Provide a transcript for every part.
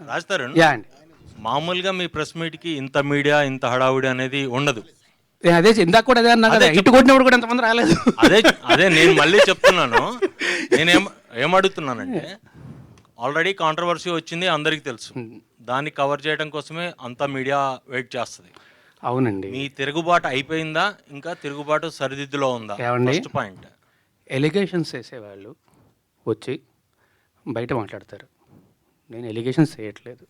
Raj Tarun, yeah అండి. మామూలుగా మీ press మీట్కి ఇంత మీడియా ఇంత హడావుడి అనేది ఉండదు. అదే ఇందాక కూడా అదే అన్నా కదా, ఇటు కొట్టినప్పుడు కూడా ఎంతమంది రాలేదు. అదే అదే నేను మళ్ళీ చెప్తున్నాను. ఏమడుగుతున్నానంటే, ఆల్రెడీ కాంట్రవర్సీ వచ్చింది, అందరికీ తెలుసు. దాన్ని కవర్ చేయడం కోసమే అంత మీడియా వెయిట్ చేస్తుంది. అవునండి. మీ తిరుగుబాటు అయిపోయిందా, ఇంకా తిరుగుబాటు సరిదిద్దులో ఉందా? First point. ఎలిగేషన్స్ వేసేవాళ్ళు వచ్చి బయట మాట్లాడతారు. నేను ఎలిగేషన్స్ వేయట్లేదు,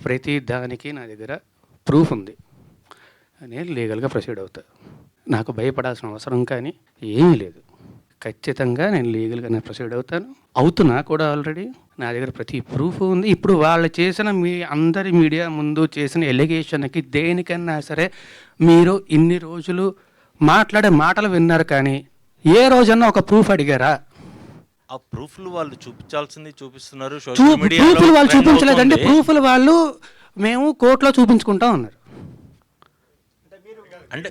ప్రతి దానికి నా దగ్గర ప్రూఫ్ ఉంది, నేను లీగల్గా ప్రొసీడ్ అవుతా. నాకు భయపడాల్సిన అవసరం కానీ ఏమీ లేదు. ఖచ్చితంగా నేను లీగల్గానే ప్రొసీడ్ అవుతున్నా కూడా. ఆల్రెడీ నా దగ్గర ప్రతి ప్రూఫ్ ఉంది. ఇప్పుడు వాళ్ళు చేసిన అందరి మీడియా ముందు చేసిన ఎలిగేషన్కి దేనికన్నా సరే మీరు ఇన్ని రోజులు మాట్లాడే మాటలు విన్నారు, కానీ ఏ రోజన్నా ఒక ప్రూఫ్ అడిగారా? ఆ ప్రూఫ్లు వాళ్ళు చూపించాల్సింది చూపిస్తున్నారు. ప్రూఫ్లు వాళ్ళు చూపించలేదంటే ప్రూఫ్లు వాళ్ళు మేము కోర్టులో చూపించుకుంటా ఉన్నారు. అంటే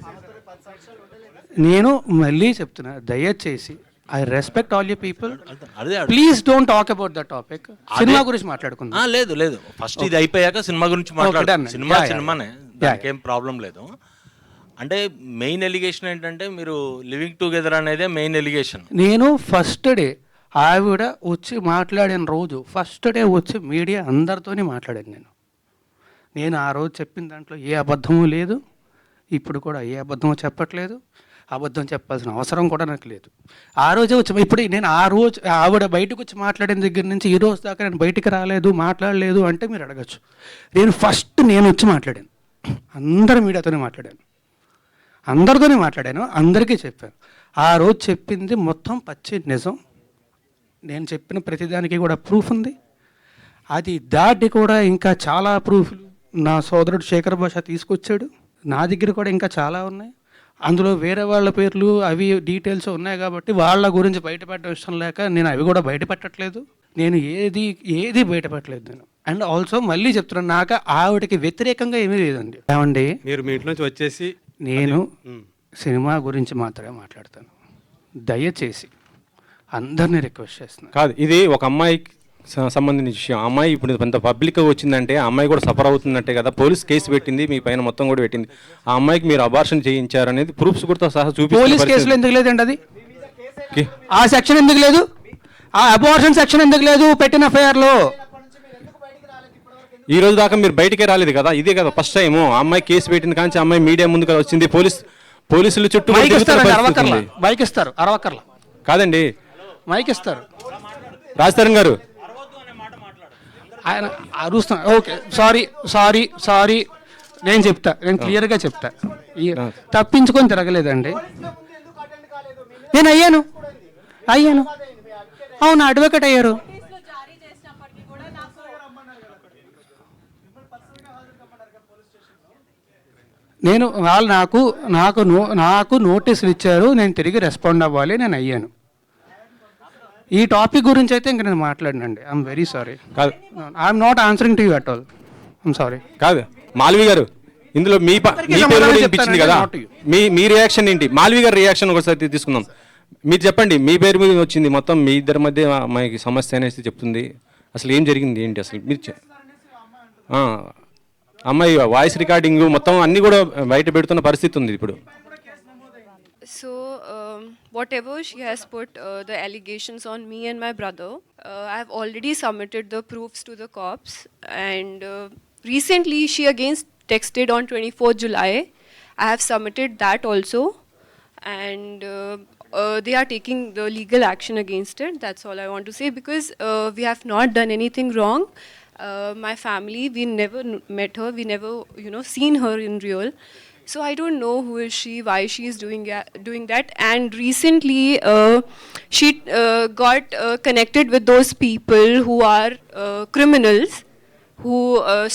నేను మళ్ళీ చెప్తున్నా, దయచేసి I respect all you people, please don't talk about the topic. Cinema గురించి మాట్లాడుకుందాం. లేదు లేదు, ఫస్ట్ ఇది అయిపోయాక సినిమా గురించి మాట్లాడాలి. సినిమానే, దానికేం ప్రాబ్లం లేదు. అంటే మెయిన్ ఎలిగేషన్ ఏంటంటే మీరు లివింగ్ టుగెదర్ అనేదే మెయిన్ ఎలిగేషన్. నేను ఫస్ట్ డే ఆవిడ వచ్చి మాట్లాడిన రోజు, ఫస్ట్ డే వచ్చి మీడియా అందరితోనే మాట్లాడాను. నేను ఆ రోజు చెప్పిన దాంట్లో ఏ అబద్ధము లేదు, ఇప్పుడు కూడా ఏ అబద్ధమో చెప్పట్లేదు, అబద్ధం చెప్పాల్సిన అవసరం కూడా నాకు లేదు. ఆ రోజే వచ్చి, ఇప్పుడు నేను ఆ రోజు ఆవిడ బయటకు వచ్చి మాట్లాడిన దగ్గర నుంచి ఈ రోజు దాకా నేను బయటికి రాలేదు, మాట్లాడలేదు అంటే మీరు అడగచ్చు. నేను వచ్చి మాట్లాడాను, అందరి మీడియాతోనే మాట్లాడాను, అందరికీ చెప్పాను. ఆ రోజు చెప్పింది మొత్తం పచ్చి నిజం. నేను చెప్పిన ప్రతిదానికి కూడా ప్రూఫ్ ఉంది. అది దాటి కూడా ఇంకా చాలా ప్రూఫ్లు నా సోదరుడు శేఖర్ భాష తీసుకొచ్చాడు. నా దగ్గర కూడా ఇంకా చాలా ఉన్నాయి. అందులో వేరే వాళ్ళ పేర్లు అవి డీటెయిల్స్ ఉన్నాయి కాబట్టి వాళ్ళ గురించి బయటపెట్టడం ఇష్టం లేక నేను అవి కూడా బయటపెట్టట్లేదు. నేను ఏది బయటపెట్టలేదు నేను. అండ్ ఆల్సో మళ్ళీ చెప్తున్నాను, నాకు ఆవిడకి వ్యతిరేకంగా ఏమీ లేదండి. ఏమండి, మీరు మీ ఇంటి నుంచి వచ్చేసి నేను సినిమా గురించి మాత్రమే మాట్లాడతాను. దయచేసి అందరినీ రిక్వెస్ట్ చేస్తున్నాను. కాదు, ఇది ఒక అమ్మాయికి సంబంధించిన విషయం. అమ్మాయి ఇప్పుడు ఇంత పబ్లిక్గా వచ్చిందంటే ఆ అమ్మాయి కూడా సఫర్ అవుతుందంటే కదా, పోలీస్ కేసు పెట్టింది, మీ పైన మొత్తం కూడా పెట్టింది. ఆ అమ్మాయికి మీరు అబార్షన్ చేయించారనేది ప్రూఫ్స్ కూడా సహా చూపి, పోలీస్ కేసులో ఎందుకు లేదండి అది? ఆ సెక్షన్ ఎందుకు లేదు? ఆ అబార్షన్ సెక్షన్ ఎందుకు లేదు పెట్టిన ఎఫ్ఐఆర్లో? ఈ రోజు దాకా మీరు బయటికే రాలేదు కదా, ఇదే కదా ఫస్ట్ టైం. ఆ అమ్మాయి కేసు పెట్టింది కానీ అమ్మాయి మీడియా ముందుకు వచ్చింది, పోలీసులు చుట్టూ బైక్ ఇస్తారు అరవకర్ల కాదండి, మైక్ ఇస్తారు. రాజతరుణ్ గారు ఆయన అరుస్తున్నారు. ఓకే, సారీ, నేను క్లియర్గా చెప్తా. తప్పించుకొని తిరగలేదండి, నేను అయ్యాను. అవును, అడ్వకేట్ అయ్యారు. నేను వాళ్ళు నాకు నోటీసులు ఇచ్చారు, నేను తిరిగి రెస్పాండ్ అవ్వాలి, నేను అయ్యాను. ఈ టాపిక్ గురించి అయితే ఇంకా నేను మాట్లాడినండి. I'm very sorry. కాదు, I'm not answering to you at all. I'm sorry. కాదు మాల్వి గారు, ఇందులో మీ పేరు కూడా వినిపించింది కదా, మీ రియాక్షన్ ఏంటి? మాల్వి గారి రియాక్షన్ ఒకసారి తీసుకుందాం. మీరు చెప్పండి, మీ పేరు మీద వచ్చింది, మొత్తం మీ ఇద్దరి మధ్య అమ్మాయికి సమస్య అనేసి చెప్తుంది. అసలు ఏం జరిగింది ఏంటి అసలు? మీరు అమ్మాయి వాయిస్ రికార్డింగ్ మొత్తం అన్నీ కూడా బయట పెడుతున్న పరిస్థితి ఉంది ఇప్పుడు. So, whatever she has put the allegations on me and my brother, I have already submitted the proofs to the cops. And recently, she again texted on 24th July. I have submitted that also. And they are taking the legal action against it. That's all I want to say, because we have not done anything wrong. My family, we never met her. We never, seen her in real. So I don't know who is she, why she is doing that. And recently, she got connected with those people who are criminals, who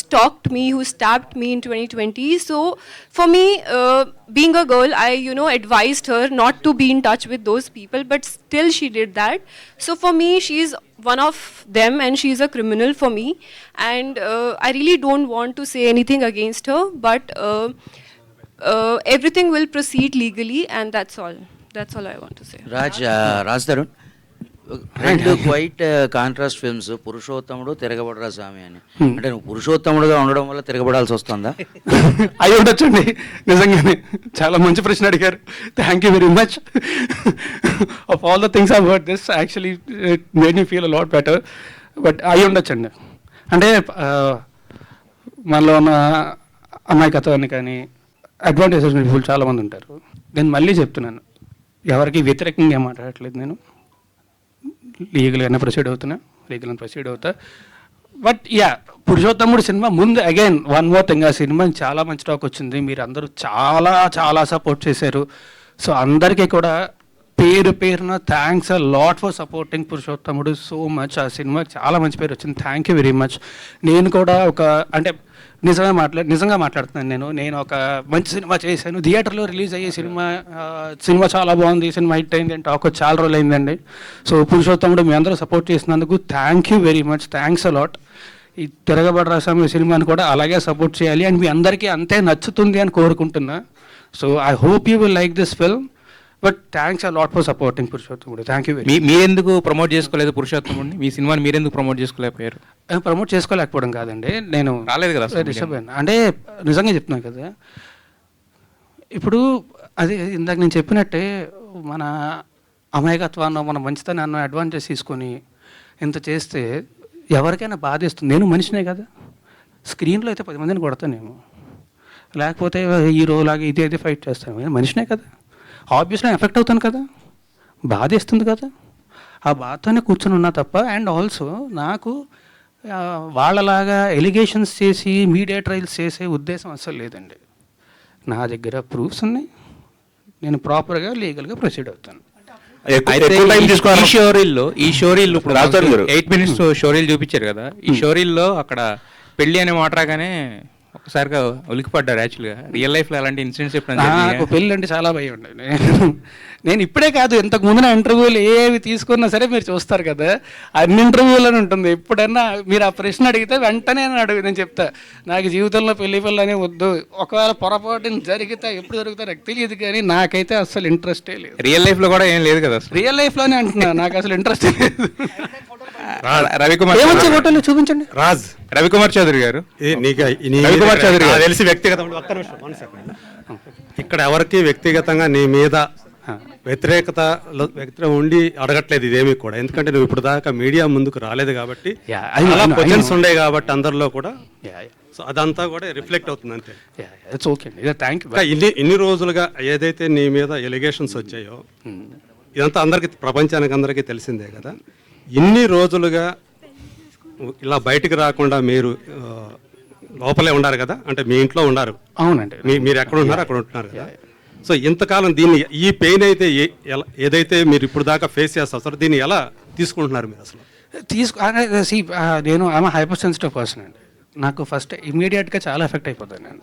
stalked me, who stabbed me in 2020. So for me, being a girl, I advised her not to be in touch with those people, but still she did that. So for me, she is one of them, and she is a criminal for me. And I really don't want to say anything against her, but everything will proceed legally, and that's all I want to say. Raj Tarun, రెండు quiet contrast films, పురుషోత్తముడు, తిరగబడరా స్వామి అని. అంటే నువ్వు పురుషోత్తముడుగా ఉండడం వల్ల తిరగబడాల్సి వస్తుందా? అయి ఉండొచ్చండి, నిజంగానే చాలా మంచి ప్రశ్న అడిగారు. Thank you very much. Of all the things I heard this actually it made me feel a lot better. But అయి ఉండొచ్చండి. అంటే మనలో ఉన్న అమాయకత్వాన్ని కానీ అడ్వాంటేజెస్ పీపుల్ చాలామంది ఉంటారు. నేను మళ్ళీ చెప్తున్నాను, ఎవరికి వ్యతిరేకంగా మాట్లాడట్లేదు. నేను లీగల్గానే ప్రొసీడ్ అవుతా. బట్ యా, పురుషోత్తముడు సినిమా ముందు అగైన్ వన్ మోర్ థింగ్, ఆ సినిమా చాలా మంచి టాక్ వచ్చింది. మీరు అందరూ చాలా చాలా సపోర్ట్ చేశారు. సో అందరికీ కూడా పేరున thanks a lot for supporting పురుషోత్తముడు సో మచ్. ఆ సినిమాకి చాలా మంచి పేరు వచ్చింది. Thank you very much. నేను కూడా అంటే నిజంగా మాట్లాడుతున్నాను. నేను ఒక మంచి సినిమా చేశాను. థియేటర్లో రిలీజ్ అయ్యే సినిమా చాలా బాగుంది, సినిమా హిట్ అయింది అంటే టాక్ చాలా రోజులు అయిందండి. సో పురుషోత్తముడు మీ అందరూ సపోర్ట్ చేసినందుకు thank you very much. Thanks a lot. ఈ తిరగబడరా స్వామి సినిమాని కూడా అలాగే సపోర్ట్ చేయాలి అండ్ మీ అందరికీ అంతే నచ్చుతుంది అని కోరుకుంటున్నా. So I hope you will like this film. But thanks a lot for supporting Purushothamudu. Thank you very much. మీరెందుకు ప్రమోట్ చేసుకోలేదు పురుషోత్తముడిని? మీ సినిమాని మీరెందుకు ప్రమోట్ చేసుకోలేకపోయారు? ప్రమోట్ చేసుకోలేకపోవడం కాదండి, నేను రాలేదు కదా డిస్టర్బ్ అయినా. అంటే నిజంగా చెప్తున్నాను కదా, ఇప్పుడు అది ఇందాక నేను చెప్పినట్టే మన అమాయకత్వాన్ని, మన మంచితనాన్ని అడ్వాంటేజ్ తీసుకొని ఇంత చేస్తే ఎవరికైనా బాధేస్తుంది. నేను మనిషినే కదా, స్క్రీన్లో అయితే 10 మందిని కొడతానేమో, లేకపోతే హీరోలాగా ఇది ఫైట్ చేస్తాను. నేను మనిషినే కదా, ఆబ్వియస్లీ ఎఫెక్ట్ అవుతాను కదా, బాధేస్తుంది కదా. ఆ బాధతోనే కూర్చొని ఉన్నా తప్ప. అండ్ ఆల్సో నాకు వాళ్ళలాగా ఎలిగేషన్స్ చేసి మీడియా ట్రయల్స్ చేసే ఉద్దేశం అస్సలు లేదండి. నా దగ్గర ప్రూఫ్స్ ఉన్నాయి, నేను ప్రాపర్గా లీగల్గా ప్రొసీడ్ అవుతాను. ఈ షోరీల్లో ఇప్పుడు 8 minutes షోరీలు చూపించారు కదా, ఈ షోరీల్లో అక్కడ పెళ్లి అనే మాట రాగానే ఒకసారిగా ఉలికిపడ్డారు. యాక్చువల్గా రియల్ లైఫ్లో అలాంటి ఇన్సిడెంట్స్ నాకు పెళ్ళి అంటే చాలా భయం ఉండే. నేను ఇప్పుడే కాదు, ఇంతకు ముందు నా ఇంటర్వ్యూలు ఏవి తీసుకున్నా సరే మీరు చూస్తారు కదా, అన్ని ఇంటర్వ్యూలోనే ఉంటుంది. ఎప్పుడన్నా మీరు ఆ ప్రశ్న అడిగితే వెంటనే నేను చెప్తా, నాకు జీవితంలో పెళ్లి అనే వద్దు. ఒకవేళ పొరపాటున జరిగితే ఎప్పుడు జరుగుతా నాకు తెలియదు, కానీ నాకైతే అసలు ఇంట్రెస్టే లేదు. రియల్ లైఫ్లో కూడా ఏం లేదు కదా, రియల్ లైఫ్లోనే అంటున్నా, నాకు అసలు ఇంట్రెస్టే లేదు. రవికుమార్ ఫోటోలు చూపించండి. రవికుమార్ చౌదరి గారు, రవికుమార్ చౌదరి గారు తెలిసి వ్యక్తిగతంగా ఇక్కడ ఎవరికి వ్యక్తిగతంగా నీ మీద వ్యతిరేకత ఉండి అడగట్లేదు ఇదేమీ కూడా. ఎందుకంటే నువ్వు ఇప్పుడు దాకా మీడియా ముందుకు రాలేదు కాబట్టి, క్వశ్చన్స్ ఉండే కాబట్టి అందరిలో కూడా, సో అదంతా కూడా రిఫ్లెక్ట్ అవుతుంది అంతే. ఇన్ని రోజులుగా ఏదైతే నీ మీద ఎలిగేషన్స్ వచ్చాయో ఇదంతా అందరికి, ప్రపంచానికి అందరికీ తెలిసిందే కదా. ఇన్ని రోజులుగా ఇలా బయటికి రాకుండా మీరు లోపలే ఉన్నారు కదా, అంటే మీ ఇంట్లో ఉన్నారు. అవునండి, మీరు ఎక్కడ ఉన్నారు అక్కడ ఉంటున్నారు కదా. సో ఇంతకాలం దీన్ని, ఈ పెయిన్ అయితే ఏదైతే మీరు ఇప్పుడు దాకా ఫేస్ చేస్తారు, దీన్ని ఎలా తీసుకుంటున్నారు మీరు అసలు? నేను ఆమె హైపర్ సెన్సిటివ్ పర్సన్ అండి. నాకు ఫస్ట్ ఇమ్మీడియట్గా చాలా ఎఫెక్ట్ అయిపోతాను నేను.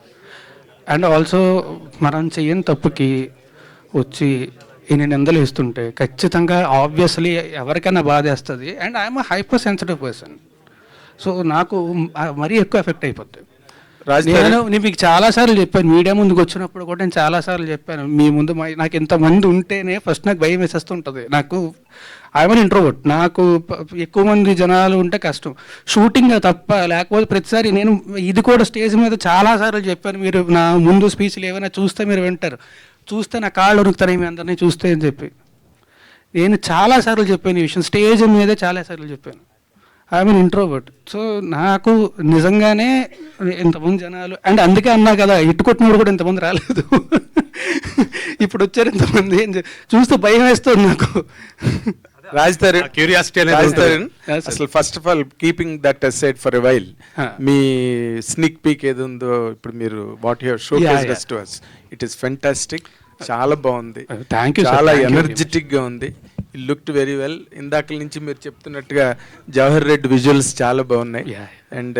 అండ్ ఆల్సో మనం చెయ్యని తప్పుకి వచ్చి ఇన్ని నిందలు ఇస్తుంటే ఖచ్చితంగా ఆబ్వియస్లీ ఎవరికైనా బాధేస్తుంది. And I'm hyper sensitive person. So నాకు మరీ ఎక్కువ ఎఫెక్ట్ అయిపోతుంది. నేను మీకు చాలాసార్లు చెప్పాను, మీడియా ముందుకు వచ్చినప్పుడు కూడా నేను చాలాసార్లు చెప్పాను, మీ ముందు నాకు ఇంతమంది ఉంటేనే ఫస్ట్ నాకు భయం వేసేస్తుంటుంది. నాకు ఐఎమ్ ఇంట్రోవర్ట్, నాకు ఎక్కువ మంది జనాలు ఉంటే కష్టం. షూటింగ్ తప్ప, లేకపోతే ప్రతిసారి నేను ఇది కూడా స్టేజ్ మీద చాలాసార్లు చెప్పాను, మీరు నా ముందు స్పీచ్లు ఏమైనా చూస్తే మీరు వింటారు, చూస్తే నా కాళ్ళు ఉరుకుతాయి మీ అందరినీ చూస్తే అని చెప్పి నేను చాలాసార్లు చెప్పాను ఈ విషయం. స్టేజ్ మీదే చాలాసార్లు చెప్పాను, ఐఎమ్ ఇంట్రోవర్ట్. సో నాకు నిజంగానే ఇంతమంది జనాలు, అండ్ అందుకే అన్నా కదా ఇట్టుకొట్టినప్పుడు కూడా ఇంతమంది రాలేదు, ఇప్పుడు వచ్చారు ఇంతమంది చూస్తే భయం వేస్తుంది నాకు. క్యూరియాసిటీ అసలు first of all keeping that aside for a while, మీ స్నిక్ పీక్ ఏది ఉందో ఇప్పుడు మీరు what your showcased to us, it is fantastic, చాలా బాగుంది, చాలా ఎనర్జెటిక్ గా ఉంది, ఇట్ లుక్డ్ వెరీ వెల్. ఇందాక నుంచి మీరు చెప్తున్నట్టుగా జవహర్ రెడ్డి విజువల్స్ చాలా బాగున్నాయి, అండ్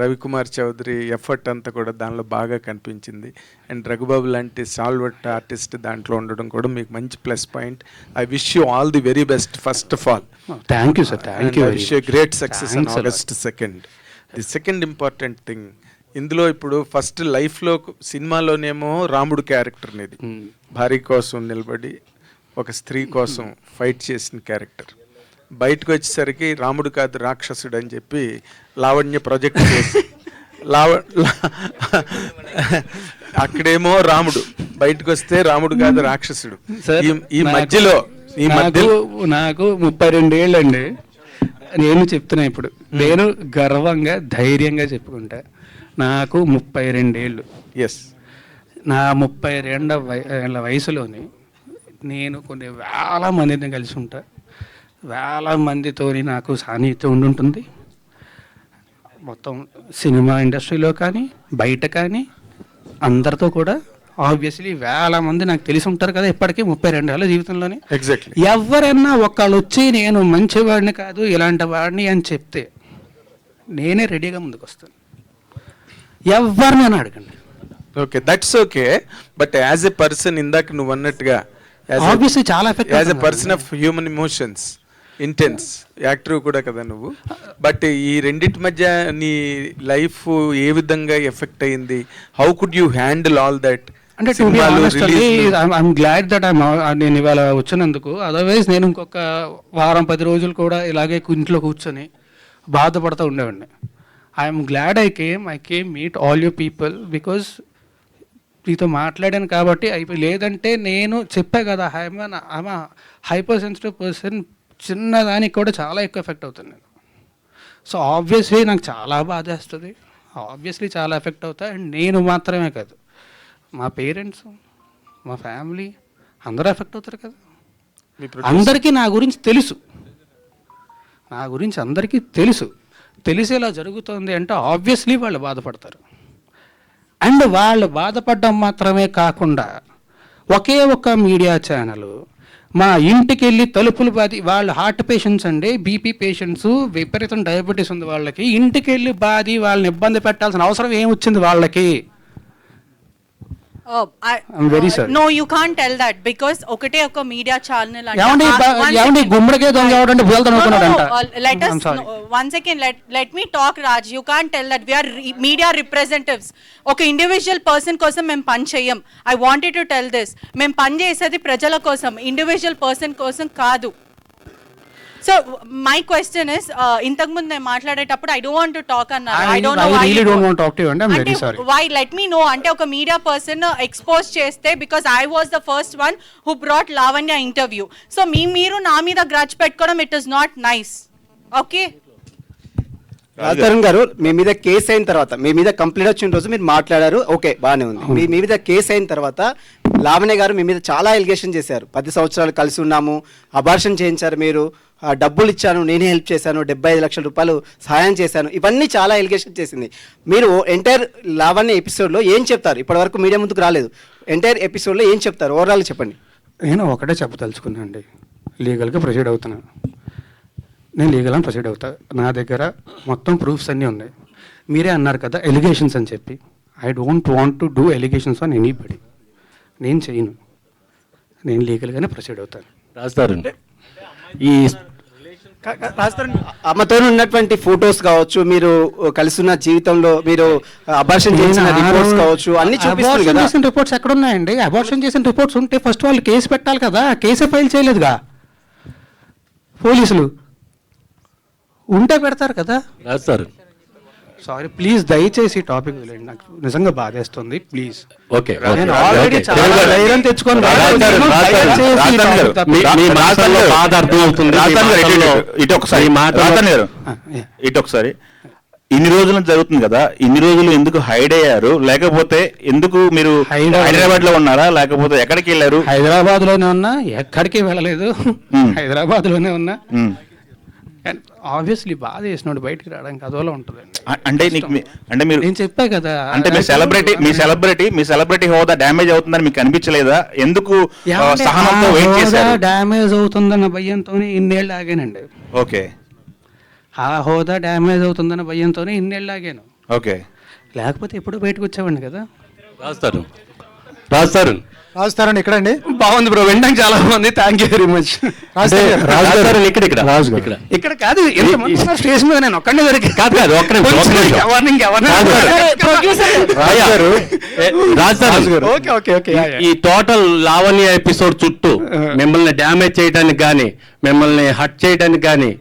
రవికుమార్ చౌదరి ఎఫర్ట్ అంతా కూడా దానిలో బాగా కనిపించింది. అండ్ రఘుబాబు లాంటి సాల్వర్ట్ ఆర్టిస్ట్ దాంట్లో ఉండడం కూడా మీకు మంచి plus point. I wish you all the very best first of all. Thank you sir, thank you. I wish you great success on August 2nd. The second important thing, ఇందులో ఇప్పుడు first లైఫ్లో సినిమాలోనేమో రాముడు character అనేది భార్య కోసం నిలబడి ఒక స్త్రీ కోసం ఫైట్ చేసిన క్యారెక్టర్. బయటకు వచ్చేసరికి రాముడు కాదు రాక్షసుడు అని చెప్పి లావణ్య ప్రాజెక్ట్ చేసి అక్కడేమో రాముడు, బయటకు వస్తే రాముడు కాదు రాక్షసుడు. ఈ మధ్యలో నాకు 32 ఏళ్ళండి. నేను చెప్తున్నా ఇప్పుడు, నేను గర్వంగా ధైర్యంగా చెప్పుకుంటా, నాకు 32 ఏళ్ళు. ఎస్, నా 32 ఏళ్ళ వయసులోని నేను కొన్ని వేల మందిని కలిసి ఉంటా, వేల మందితో నాకు సాన్నిహిత్యం ఉండుంటుంది. మొత్తం సినిమా ఇండస్ట్రీలో కానీ బయట కానీ అందరితో కూడా ఆబ్వియస్లీ వేల మంది నాకు తెలిసి ఉంటారు కదా ఇప్పటికీ 32 ఏళ్ళ జీవితంలోనే. ఎగ్జాక్ట్లీ. ఎవరైనా ఒకళ్ళు వచ్చి నేను మంచివాడిని కాదు ఇలాంటి వాడిని అని చెప్తే నేనే రెడీగా ముందుకు వస్తాను. ఎవరినైనా అడగండి. Okay, that's okay. But as a person, ఇందాక నువ్వు అన్నట్టుగా ఆబ్వియస్లీ చాలా effect as a person of human emotions, intense actor కూడా కదా నువ్వు. బట్ ఈ రెండింటి మధ్య నీ లైఫ్ ఏ విధంగా ఎఫెక్ట్ అయింది? How could you handle all that? అంటే ఐఎమ్ గ్లాడ్ దట్ నేను ఇవాళ వచ్చినందుకు. అదర్వైజ్ నేను ఇంకొక వారం 10 రోజులు కూడా ఇలాగే ఇంట్లో కూర్చొని బాధపడుతూ ఉండేవాడిని. I'm glad I came meet all you people because మీతో మాట్లాడాను కాబట్టి అయిపోయి. లేదంటే నేను చెప్పా కదా, ఐఎమ్ హైపర్ సెన్సిటివ్ పర్సన్, చిన్నదానికి కూడా చాలా ఎక్కువ ఎఫెక్ట్ అవుతుంది నేను. సో ఆబ్వియస్లీ నాకు చాలా బాధ వేస్తుంది, ఆబ్వియస్లీ చాలా ఎఫెక్ట్ అవుతా. అండ్ నేను మాత్రమే కాదు, మా పేరెంట్స్, మా ఫ్యామిలీ అందరూ ఎఫెక్ట్ అవుతారు కదా. అందరికీ నా గురించి తెలుసు, అందరికీ తెలిసేలా జరుగుతుంది అంటే ఆబ్వియస్లీ వాళ్ళు బాధపడతారు. అండ్ వాళ్ళు బాధపడడం మాత్రమే కాకుండా ఒకే ఒక్క మీడియా ఛానల్ మా ఇంటికి వెళ్ళి తలుపులు బాది, వాళ్ళు హార్ట్ పేషెంట్స్ అండి, బీపీ పేషెంట్స్, విపరీతం డయాబెటీస్ ఉంది వాళ్ళకి, ఇంటికి వెళ్ళి బాది వాళ్ళని ఇబ్బంది పెట్టాల్సిన అవసరం ఏమొచ్చింది వాళ్ళకి? I'm very sorry. No, you can't tell that because ఒకటే ఒక మీడియా ఛానల్ అంటే గుమ్మడికే దొంగ ఎవడంటే బోల్తనుకున్నాడంట. Let us one second, let me talk, Raj. You can't tell that. We are media representatives. ఒక ఇండివిజువల్ పర్సన్ కోసం మేము పని చేయం. I wanted to tell this. మేము పని చేసేది ప్రజల కోసం, ఇండివిజువల్ పర్సన్ కోసం కాదు. So my question is, ఇంతకుముందు నేను మాట్లాడేటప్పుడు I don't want to talk అన్నారు. I don't know why. I really don't want to talk to you and I'm very sorry. Why? Let me know. అంటే ఒక media person expose చేస్తే, because I was the first one who brought Lavanya interview. So మీరు నా మీద grudge పెట్టుకోవడం, it is not nice. Okay? Raj Tarun గారు, మీ మీద case అయిన తర్వాత, మీ మీద కంప్లైంట్ వచ్చిన రోజు మీరు మాట్లాడారు, ఓకే బాగానే ఉంది. మీ మీద కేసు అయిన తర్వాత లావణ్య గారు మీ మీద చాలా ఎలిగేషన్ చేశారు. 10 సంవత్సరాలు కలిసి ఉన్నాము, అబార్షన్ చేయించారు, మీరు డబ్బులు ఇచ్చాను, నేనే హెల్ప్ చేశాను, 75 లక్షల రూపాయలు సహాయం చేశాను, ఇవన్నీ చాలా ఎలిగేషన్ చేసింది. మీరు ఎంటైర్ లావణ్య ఎపిసోడ్లో ఏం చెప్తారు? ఇప్పటివరకు మీడియా ముందుకు రాలేదు, ఎంటైర్ ఎపిసోడ్లో ఏం చెప్తారు? ఓవరాల్ చెప్పండి. నేను ఒకటే చెప్పదలుచుకున్నాను అండి, లీగల్గా ప్రొసీడ్ అవుతున్నాను. నేను లీగల్గా ప్రొసీడ్ అవుతా, నా దగ్గర మొత్తం ప్రూఫ్స్ అన్నీ ఉన్నాయి. మీరే అన్నారు కదా ఎలిగేషన్స్ అని చెప్పి. I don't want to do allegations on anybody. నేను చేయను, నేను లీగల్గానే ప్రొసీడ్ అవుతాను. రాస్తారు ఈ అమ్మతో ఉన్నటువంటి ఫొటోస్ కావచ్చు, మీరు కలిసి ఉన్న జీవితంలో మీరు అబార్షన్ చేసిన రిపోర్ట్స్ కావచ్చు, అన్ని చూపిస్తారు కదా. చేసిన రిపోర్ట్స్ ఎక్కడ ఉన్నాయండి? అబార్షన్ చేసిన రిపోర్ట్స్ ఉంటే ఫస్ట్ వాళ్ళు కేసు పెట్టాలి కదా, కేసే ఫైల్ చేయలేదుగా పోలీసులు. ఉంటే పెడతారు కదా. రాస్తారు. సారీ, ప్లీజ్ దయచేసి టాపిక్ వదిలేండి, నాకు నిజంగా బాధేస్తుంది. ప్లీజ్. ఓకే, ఆల్రెడీ చాలా ధైర్యం తెచ్చుకొని ఇటు ఒకసారి ఇన్ని రోజులు జరుగుతుంది కదా, ఇన్ని రోజులు ఎందుకు హైడ్ అయ్యారు? లేకపోతే ఎందుకు మీరు హైదరాబాద్ లో ఉన్నారా, లేకపోతే ఎక్కడికి వెళ్ళారు? హైదరాబాద్ లోనే ఉన్నా, ఎక్కడికి వెళ్ళలేదు, హైదరాబాద్ లోనే ఉన్నా. ఆబ్వియస్లీ బాధ చేసినోడు బయటికి రావడానికి అదోలా ఉంటుంది. అంటే మీరు నేను చెప్పా కదా, అంటే మీ సెలబ్రిటీ హోదా డ్యామేజ్ అవుతుందని మీకు అనిపించలేదా? ఎందుకు సహనంతో వెయిట్ చేశారు? డ్యామేజ్ అవుతుందన్న భయంతోనే ఇన్నేళ్ళు ఆగానండి. ఓకే, ఆ హోదా డ్యామేజ్ అవుతుందన్న భయంతోనే ఇన్నేళ్ళు ఆగాను. ఓకే, లేకపోతే ఎప్పుడు బయటకు వచ్చేవాడిని కదా. రాస్తారు. రాజ్ తరుణ్ ఇక్కడ అండి. బాగుంది బ్రో, వినడానికి చాలా బాగుంది. Thank you very much. ఇక్కడ కాదు, ఎంతమంది ఉన్నారు స్టేజ్ మీద, నేను ఒక్కడే దొరికి కాదు ఈ టోటల్ లావణ్య ఎపిసోడ్ చుట్టూ మిమ్మల్ని డ్యామేజ్ చేయడానికి కానీ, మిమ్మల్ని హట్ చేయడానికి కానీ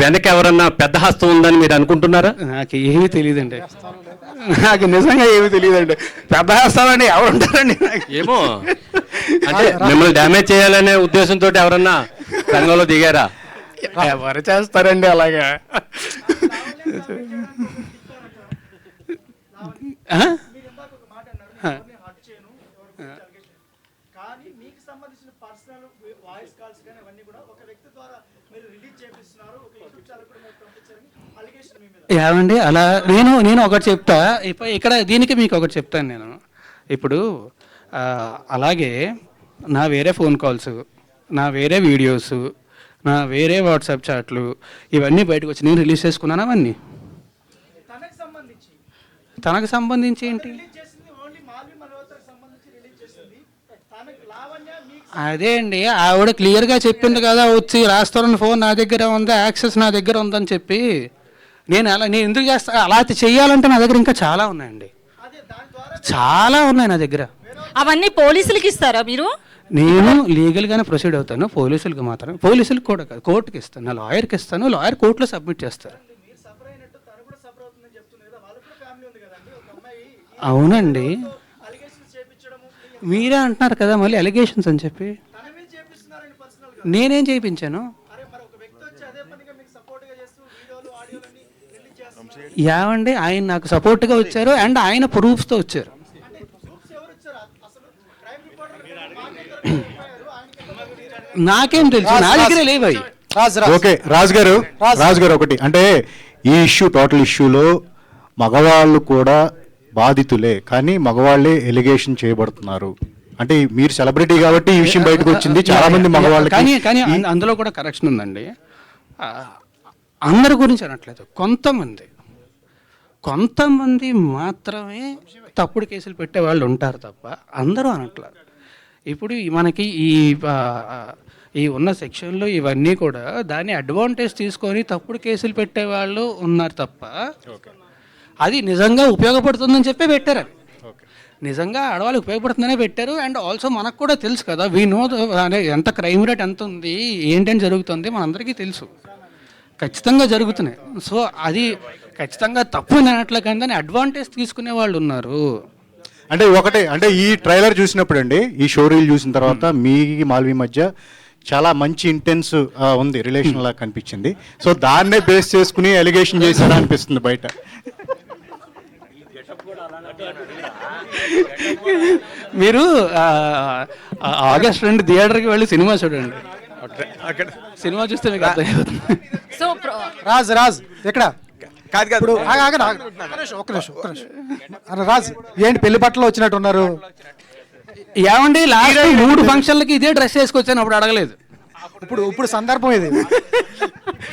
వెనక ఎవరన్నా పెద్ద హస్తం ఉందని మీరు అనుకుంటున్నారా? నాకు ఏమీ తెలియదండి, నాకు నిజంగా ఏమీ తెలియదండి. పెద్ద హస్తాలండి ఎవరు ఉంటారండి? ఏమో, అంటే మిమ్మల్ని డ్యామేజ్ చేయాలనే ఉద్దేశంతో ఎవరన్నా రంగంలో దిగారా? ఎవరు చేస్తారండి అలాగా? ఏమండి అలా నేను ఒకటి చెప్తా. ఇక్కడ దీనికి మీకు ఒకటి చెప్తాను నేను. ఇప్పుడు అలాగే నా వేరే ఫోన్ కాల్స్, నా వేరే వీడియోస్, నా వేరే వాట్సాప్ చాట్లు ఇవన్నీ బయటకు వచ్చి నేను రిలీజ్ చేసుకున్నాను. అవన్నీ తనకు సంబంధించి ఏంటి? అదే అండి, ఆవిడ క్లియర్గా చెప్పింది కదా, వచ్చి రాస్తారని ఫోన్ నా దగ్గర ఉంది, యాక్సెస్ నా దగ్గర ఉందని చెప్పి. నేను ఎందుకు చేస్తా? అలా చెయ్యాలంటే నా దగ్గర ఇంకా చాలా ఉన్నాయండి, చాలా ఉన్నాయి నా దగ్గర. అవన్నీ పోలీసులకి ఇస్తారా మీరు? నేను లీగల్గానే ప్రొసీడ్ అవుతాను, పోలీసులకు మాత్రం. పోలీసులకు కూడా కాదు, కోర్టుకి ఇస్తాను, నా లాయర్కి ఇస్తాను, లాయర్ కోర్టులో సబ్మిట్ చేస్తారు. అవునండి, మీరే అంటున్నారు కదా మళ్ళీ అలిగేషన్స్ అని చెప్పి. నేనేం చేయించాను? ఏమండి, ఆయన నాకు సపోర్ట్గా వచ్చారు అండ్ ఆయన ప్రూఫ్స్తో వచ్చారు. నాకేం తెలుసు, నా దగ్గర లేవు. ఓకే రాజు గారు ఒకటి అంటే ఈ ఇష్యూ, టోటల్ ఇష్యూలో మగవాళ్ళు కూడా బాధితులే, కానీ మగవాళ్ళే ఎలిగేషన్ చేయబడుతున్నారు. అంటే మీరు సెలబ్రిటీ కాబట్టి ఈ విషయం బయటకు వచ్చింది, చాలా మంది మగవాళ్ళు. కానీ అందులో కూడా కరెక్షన్ ఉందండి. అందరి గురించి అనట్లేదు, కొంతమంది మాత్రమే తప్పుడు కేసులు పెట్టే వాళ్ళు ఉంటారు తప్ప అందరూ అనట్లేదు. ఇప్పుడు మనకి ఈ ఉన్న సెక్షన్లో ఇవన్నీ కూడా దాన్ని అడ్వాంటేజ్ తీసుకొని తప్పుడు కేసులు పెట్టే వాళ్ళు ఉన్నారు తప్ప, అది నిజంగా ఉపయోగపడుతుందని చెప్పి పెట్టారు. అది నిజంగా ఆడవాళ్ళకి ఉపయోగపడుతుందనే పెట్టారు. అండ్ ఆల్సో మనకు కూడా తెలుసు కదా, వీ నో ఎంత క్రైమ్ రేట్ ఎంత ఉంది, ఏంటని జరుగుతుంది మనందరికీ తెలుసు, ఖచ్చితంగా జరుగుతున్నాయి. సో అది ఖచ్చితంగా తప్పు అనట్లే, కానీ దాన్ని అడ్వాంటేజ్ తీసుకునే వాళ్ళు ఉన్నారు. అంటే ఒకటే, అంటే ఈ ట్రైలర్ చూసినప్పుడు అండి, ఈ షో రీల్ చూసిన తర్వాత మీ మాల్వి మధ్య చాలా మంచి ఇంటెన్స్ ఉంది, రిలేషన్ లాగా కనిపించింది. సో దాన్నే బేస్ చేసుకుని ఎలిగేషన్ చేశారా అనిపిస్తుంది బయట. మీరు ఆగస్ట్ 2 థియేటర్కి వెళ్ళి సినిమా చూడండి, సినిమా చూస్తే మీకు అర్థమవుతుంది. సో రాజ్ ఎక్కడ కాదు ఒక్క నిమిషం. రాజ్ ఏంటి పెళ్లి బట్టలు వచ్చినట్టు ఉన్నారు? ఏమండి, లాస్ట్ 3 ఫంక్షన్లకి ఇదే డ్రెస్ వేసుకొచ్చాను, అప్పుడు అడగలేదు. ఇప్పుడు సందర్భం ఇది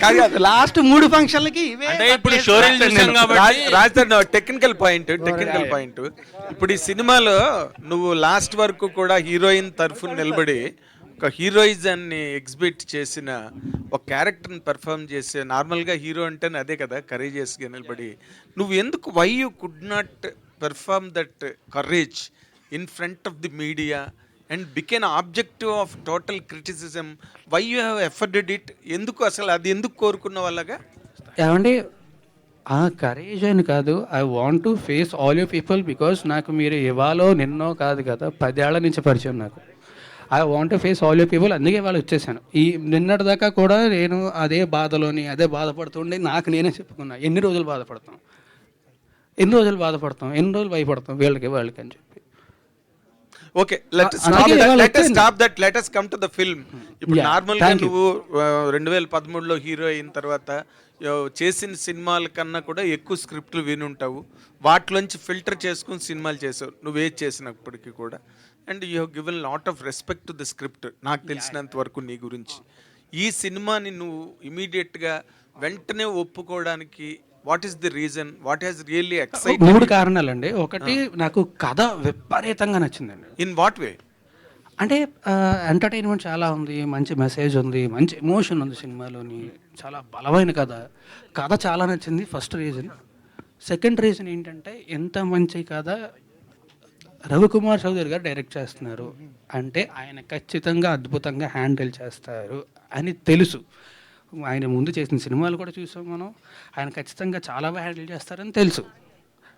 కాదు, లాస్ట్ 3 ఫంక్షన్లకి టెక్నికల్ పాయింట్. ఇప్పుడు ఈ సినిమాలో నువ్వు లాస్ట్ వరకు కూడా హీరోయిన్ తరఫున నిలబడి ఒక హీరోయిజాన్ని ఎగ్జిబిట్ చేసిన ఒక క్యారెక్టర్ని పెర్ఫామ్ చేసే, నార్మల్గా హీరో అంటే అదే కదా, కరేజియస్గా నిలబడి నువ్వు ఎందుకు, why you could not perform that courage in front of the media and became objective of total criticism? Why you have afforded it? ఎందుకు అసలు అది ఎందుకు కోరుకున్న వాళ్ళగా? ఏమండి, కరేజ్ అని కాదు, I want to face all you people, because నాకు మీరు ఇవాళో నిన్నో కాదు కదా, 10 ఏళ్ల నుంచి పరిచయం నాకు. I want to face all you people, అందుకే వాళ్ళు వచ్చేసాను. ఈ నిన్నటి దాకా కూడా నేను అదే బాధపడుతుండే నాకు నేనే చెప్పుకున్నా, ఎన్ని రోజులు బాధపడతాం, ఎన్ని రోజులు భయపడతాం వీళ్ళకి వాళ్ళకి అని చెప్పి. Okay, let us come to the film. ఇప్పుడు నార్మల్గా నువ్వు 2013లో హీరో అయిన తర్వాత చేసిన సినిమాల కన్నా కూడా ఎక్కువ స్క్రిప్ట్లు వినుంటావు, వాటిలోంచి ఫిల్టర్ చేసుకుని సినిమాలు చేసావు నువ్వే చేసినప్పటికీ కూడా. And you have given lot of respect to the script, నాకు తెలిసినంత వరకు నీ గురించి. ఈ సినిమాని నువ్వు ఇమీడియట్గా వెంటనే ఒప్పుకోవడానికి what is the reason, what has really excite? 3 కారణాలండి. ఒకటి, నాకు కథ విపరీతంగా నచ్చిందండి. In what way? అంటే ఎంటర్టైన్మెంట్ చాలా ఉంది, మంచి మెసేజ్ ఉంది, మంచి ఎమోషన్ ఉంది సినిమాలోని, చాలా బలమైన కథ చాలా నచ్చింది. First reason. సెకండ్ రీజన్ ఏంటంటే, ఎంత మంచి కథ రవికుమార్ చౌదరి గారు డైరెక్ట్ చేస్తున్నారు అంటే ఆయన ఖచ్చితంగా అద్భుతంగా హ్యాండిల్ చేస్తారు అని తెలుసు. ఆయన ముందు చేసిన సినిమాలు కూడా చూసాం మనం. ఆయన ఖచ్చితంగా చాలా బాగా హ్యాండిల్ చేస్తారని తెలుసు.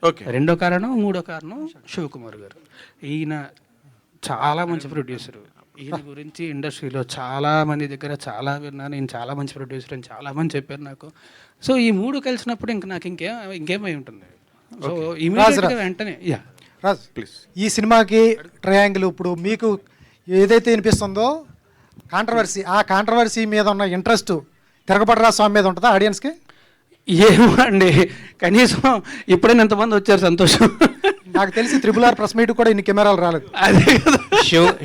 ఓకే. రెండో కారణం, మూడో కారణం శివకుమార్ గారు. ఈయన చాలా మంచి ప్రొడ్యూసరు. ఈయన గురించి ఇండస్ట్రీలో చాలా మంది దగ్గర చాలా విన్నాను. ఈయన చాలా మంచి ప్రొడ్యూసర్ అని చాలా మంది చెప్పారు నాకు. సో ఈ 3 కలిసినప్పుడు ఇంక నాకు ఇంకేమై ఉంటుంది. సో ఇమీడియట్గా వెంటనే రాజ్ ప్లీజ్. ఈ సినిమాకి ట్రయాంగిల్ ఇప్పుడు మీకు ఏదైతే వినిపిస్తుందో కాంట్రవర్సీ, ఆ కాంట్రవర్సీ మీద ఉన్న ఇంట్రెస్ట్ తిరగబడరా స్వామి మీద ఉంటుందా ఆడియన్స్కి? ఏమో అండి, కనీసం ఇప్పుడైనా ఎంతమంది వచ్చారు, సంతోషం. నాకు తెలిసి RRR ప్రెస్ మీట్ కూడా ఇన్ని కెమెరాలు రాలేదు. అదే కదా.